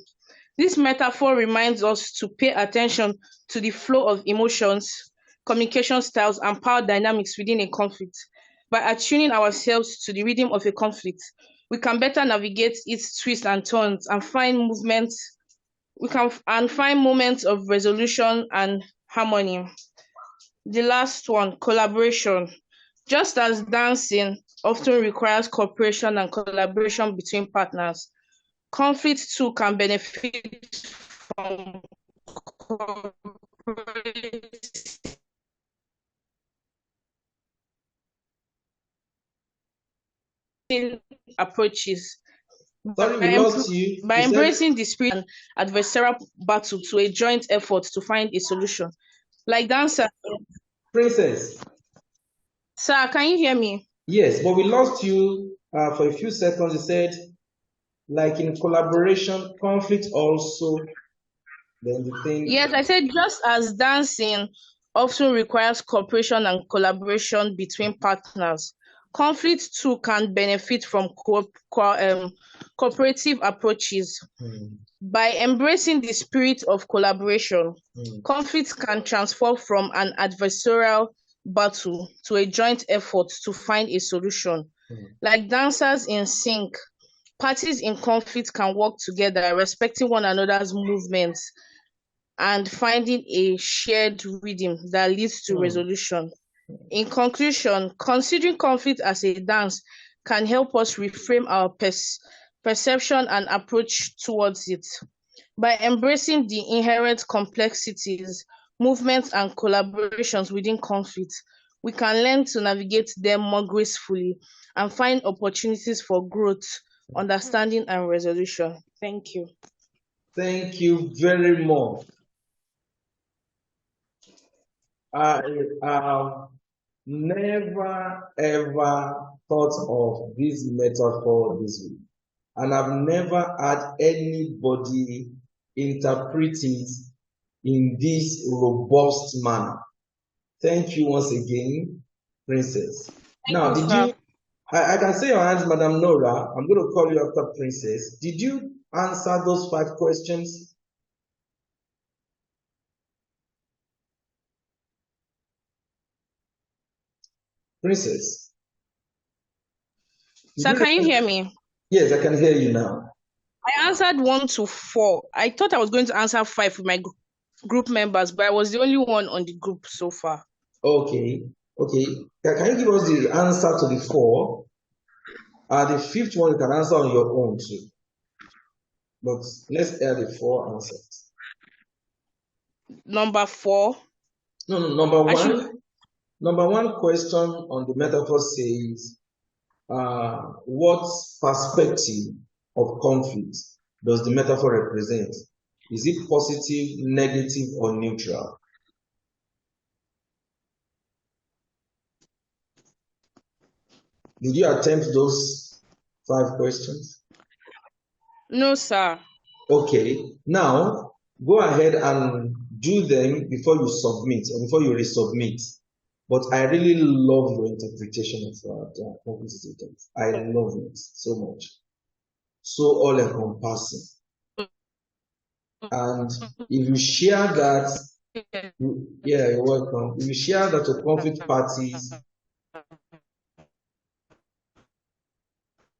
This metaphor reminds us to pay attention to the flow of emotions, communication styles, and power dynamics within a conflict. By attuning ourselves to the rhythm of a conflict, we can better navigate its twists and turns and find moments of resolution and harmony. The last one, collaboration. Just as dancing often requires cooperation and collaboration between partners, conflict too can benefit from approaches. Sorry, we lost you. By embracing the spirit and adversarial battle to a joint effort to find a solution. Like dancer. Princess. Sir, can you hear me? Yes, but we lost you for a few seconds. You said, like in collaboration, conflict also, then the thing. Yes, I said just as dancing often requires cooperation and collaboration between partners, conflict too can benefit from cooperative approaches. By embracing the spirit of collaboration, conflict can transform from an adversarial battle to a joint effort to find a solution. Like dancers in sync, parties in conflict can work together, respecting one another's movements and finding a shared rhythm that leads to resolution. In conclusion, considering conflict as a dance can help us reframe our perception and approach towards it. By embracing the inherent complexities, movements, and collaborations within conflict, we can learn to navigate them more gracefully and find opportunities for growth, understanding, and resolution. Thank you. Thank you very much. I have never ever thought of this metaphor this way, and I've never had anybody interpret it in this robust manner. Thank you once again, Princess. Now, did you, I can say your hands, Madam Nora. I'm going to call you after Princess. Did you answer those 5 questions? Princess. Sir, can you hear me? Yes, I can hear you now. I answered 1 to 4. I thought I was going to answer 5 with my group members, but I was the only one on the group so far. Okay. Can you give us the answer to the 4? The 5th one you can answer on your own too. But let's add the 4 answers. Number 4? No, number 1. Number 1 question on the metaphor says, what perspective of conflict does the metaphor represent? Is it positive, negative, or neutral? Did you attempt those 5 questions? No, sir. Okay. Now, go ahead and do them before you submit or before you resubmit. But I really love your interpretation of the conflict statement. I love it so much. So all-encompassing. And if you share that, yeah, you're welcome. If you share that to conflict parties,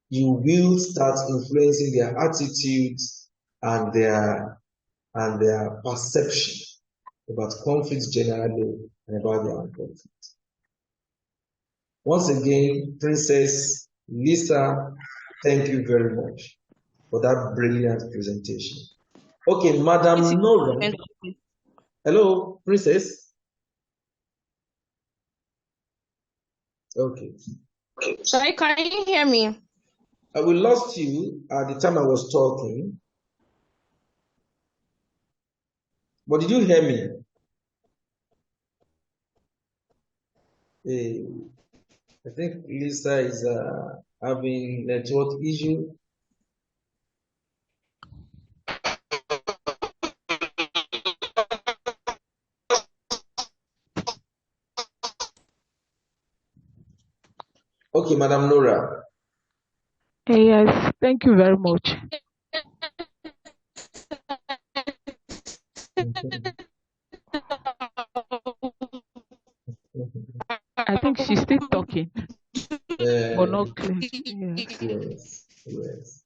you will start influencing their attitudes and their perception about conflicts generally and about their own conflict. Once again, Princess Lisa, thank you very much for that brilliant presentation. Okay, Madam Nora. Hello, Princess. Okay. Sorry, can you hear me? We lost you at the time I was talking. But did you hear me? I think Lisa is having network issue. Okay, Madam Nora. Yes, thank you very much. I think she's still talking, but not clear. Yes, yes.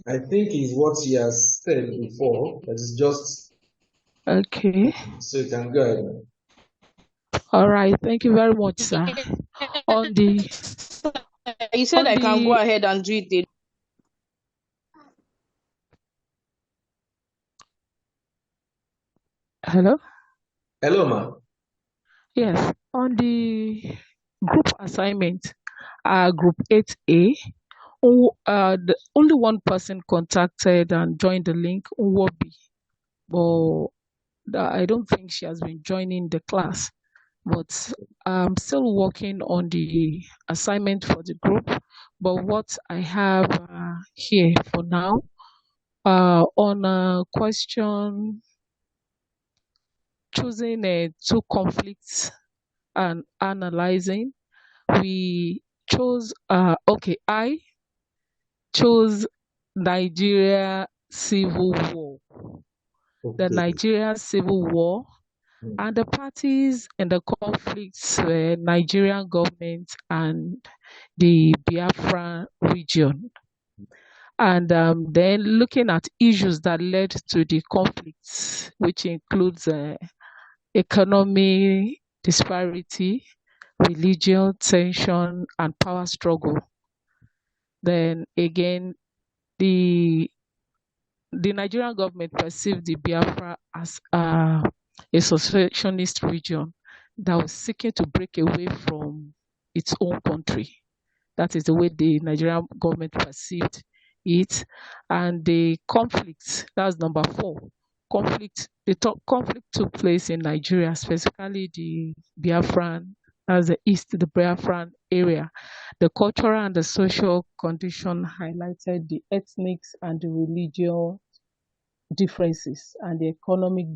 I think it's what she has said before, that is just okay. So you can go ahead. All right, thank you very much, sir. On the You said I can go ahead and do it. Hello? Hello, ma'am. Yes, on the group assignment, group 8A, only one person contacted and joined the link, Nwobi, but I don't think she has been joining the class. But I'm still working on the assignment for the group. But what I have here for now, on a question choosing two conflicts and analyzing, we chose, I chose Nigeria Civil War. The Nigeria Civil War and the parties in the conflicts were Nigerian government and the Biafra region. And then looking at issues that led to the conflicts, which includes economy disparity, religion tension, and power struggle. Then again, the Nigerian government perceived the Biafra as a secessionist region that was seeking to break away from its own country. That is the way the Nigerian government perceived it. And the conflict, that's number 4. Conflict took place in Nigeria, specifically the Biafran, as the Biafran area. The cultural and the social condition highlighted the ethnic and the religious differences, and the economic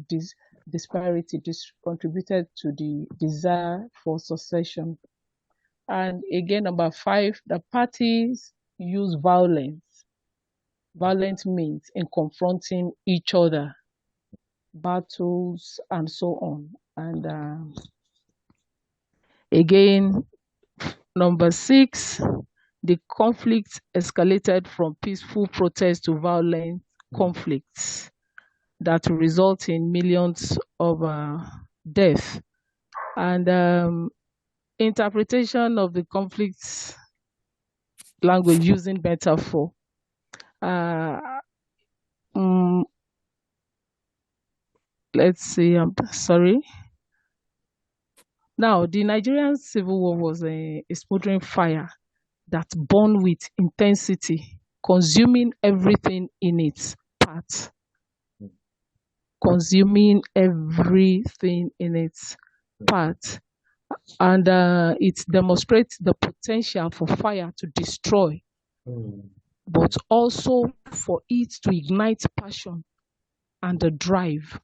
disparity contributed to the desire for secession. And again, number 5, the parties use violent means in confronting each other, battles, and so on. And again, number 6, the conflict escalated from peaceful protests to violent conflicts that result in millions of deaths. And interpretation of the conflicts language using metaphor. Let's see, I'm sorry. Now, the Nigerian Civil War was a smoldering fire that burned with intensity, consuming everything in its path. Consuming everything in its path. and it demonstrates the potential for fire to destroy, but also for it to ignite passion and the drive.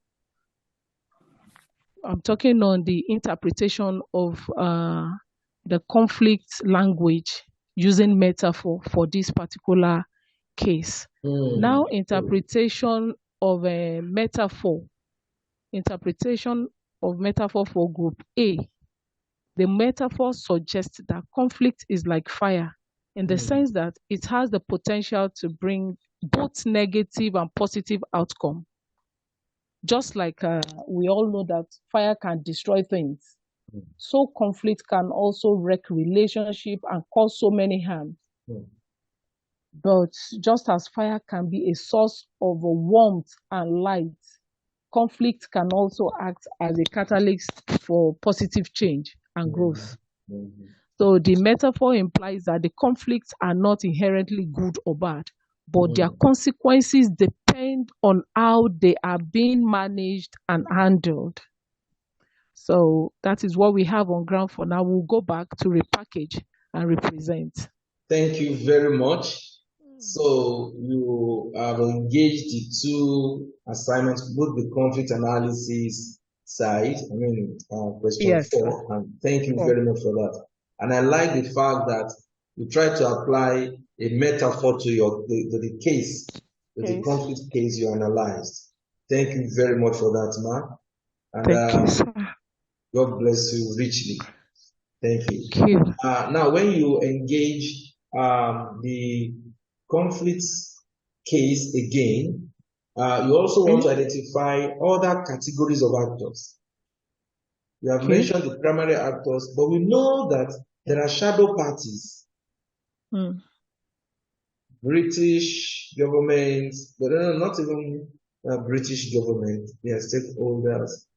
I'm talking on the interpretation of the conflict language using metaphor for this particular case. Now, interpretation of a interpretation of metaphor for group A. The metaphor suggests that conflict is like fire in the sense that it has the potential to bring both negative and positive outcome. Just like we all know that fire can destroy things, so conflict can also wreck relationship and cause so many harms. But just as fire can be a source of warmth and light, conflict can also act as a catalyst for positive change and growth. So the metaphor implies that the conflicts are not inherently good or bad, but their consequences depend on how they are being managed and handled. So that is what we have on ground for now. We'll go back to repackage and represent. Thank you very much. So you have engaged the two assignments, both the conflict analysis side, question 4, and thank you very much for that. And I like the fact that you try to apply a metaphor to the case, to the conflict case you analyzed. Thank you very much for that, Ma. And thank you, sir. God bless you richly. Thank you. Thank you. Now, when you engage the conflict case again, you also want to identify other categories of actors. You have mentioned the primary actors, but we know that there are shadow parties. British government, but not even British government, they are stakeholders.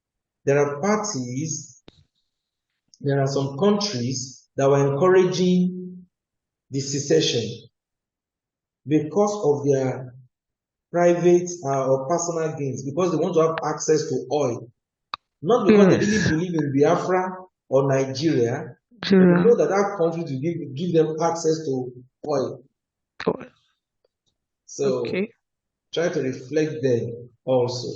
There are parties, there are some countries that were encouraging the secession because of their private or personal gains, because they want to have access to oil. Not because they really believe in Biafra or Nigeria. They know that that conflict will give them access to oil. So try to reflect them also.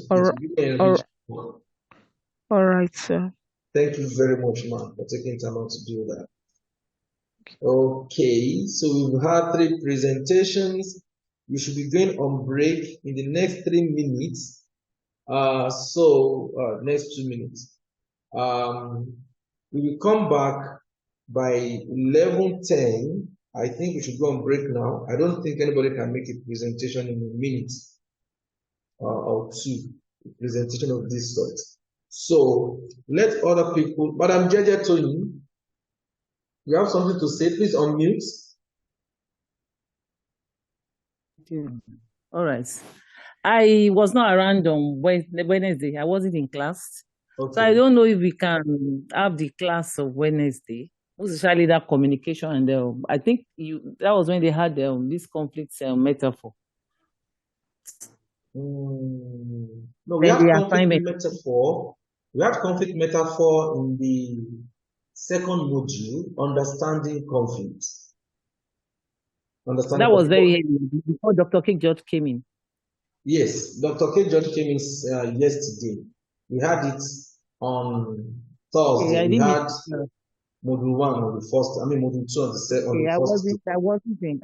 All right, sir. Thank you very much, ma'am, for taking time out to do that. Okay, so we've had 3 presentations. We should be going on break in the next 3 minutes. Next 2 minutes. We will come back by 11:10. I think we should go on break now. I don't think anybody can make a presentation in a minute or 2, a presentation of this sort. So let other people, Madam Jeje Tony, you have something to say, please unmute. All right. I was not around on Wednesday. I wasn't in class. Okay. So I don't know if we can have the class of Wednesday, especially that communication. And I think that was when they had this conflict metaphor. No, we have conflict metaphor. We have conflict metaphor in the second module, understanding conflict. That was very heavy before Dr. K. George came in. Yes, Dr. K. George came in yesterday. We had it on Thursday. We had module 1 on the first, module 2 on the second.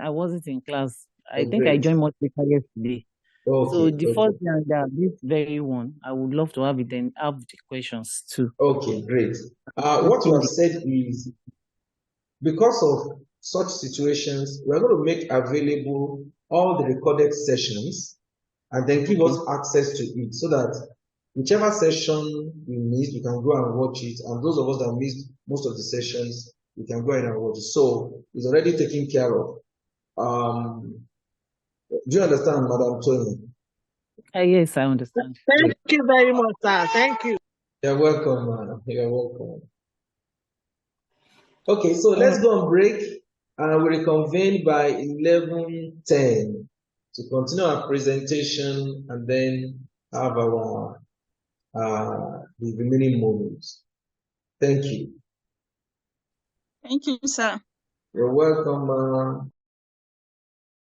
I wasn't in class. I think I joined much later yesterday. So the first and this very one, I would love to have it and have the questions too. Okay, great. What you have said is, because of such situations, we are going to make available all the recorded sessions and then give us access to it so that whichever session we missed, we can go and watch it. And those of us that missed most of the sessions, we can go ahead and watch it. So it's already taken care of. Do you understand, Madam Tony? Yes, I understand. Thank you very much, sir. Thank you. You're welcome, madam. You're welcome. Okay, so let's go on break and we'll reconvene by 11:10 to continue our presentation and then have our the remaining modules. Thank you. Thank you, sir. You're welcome.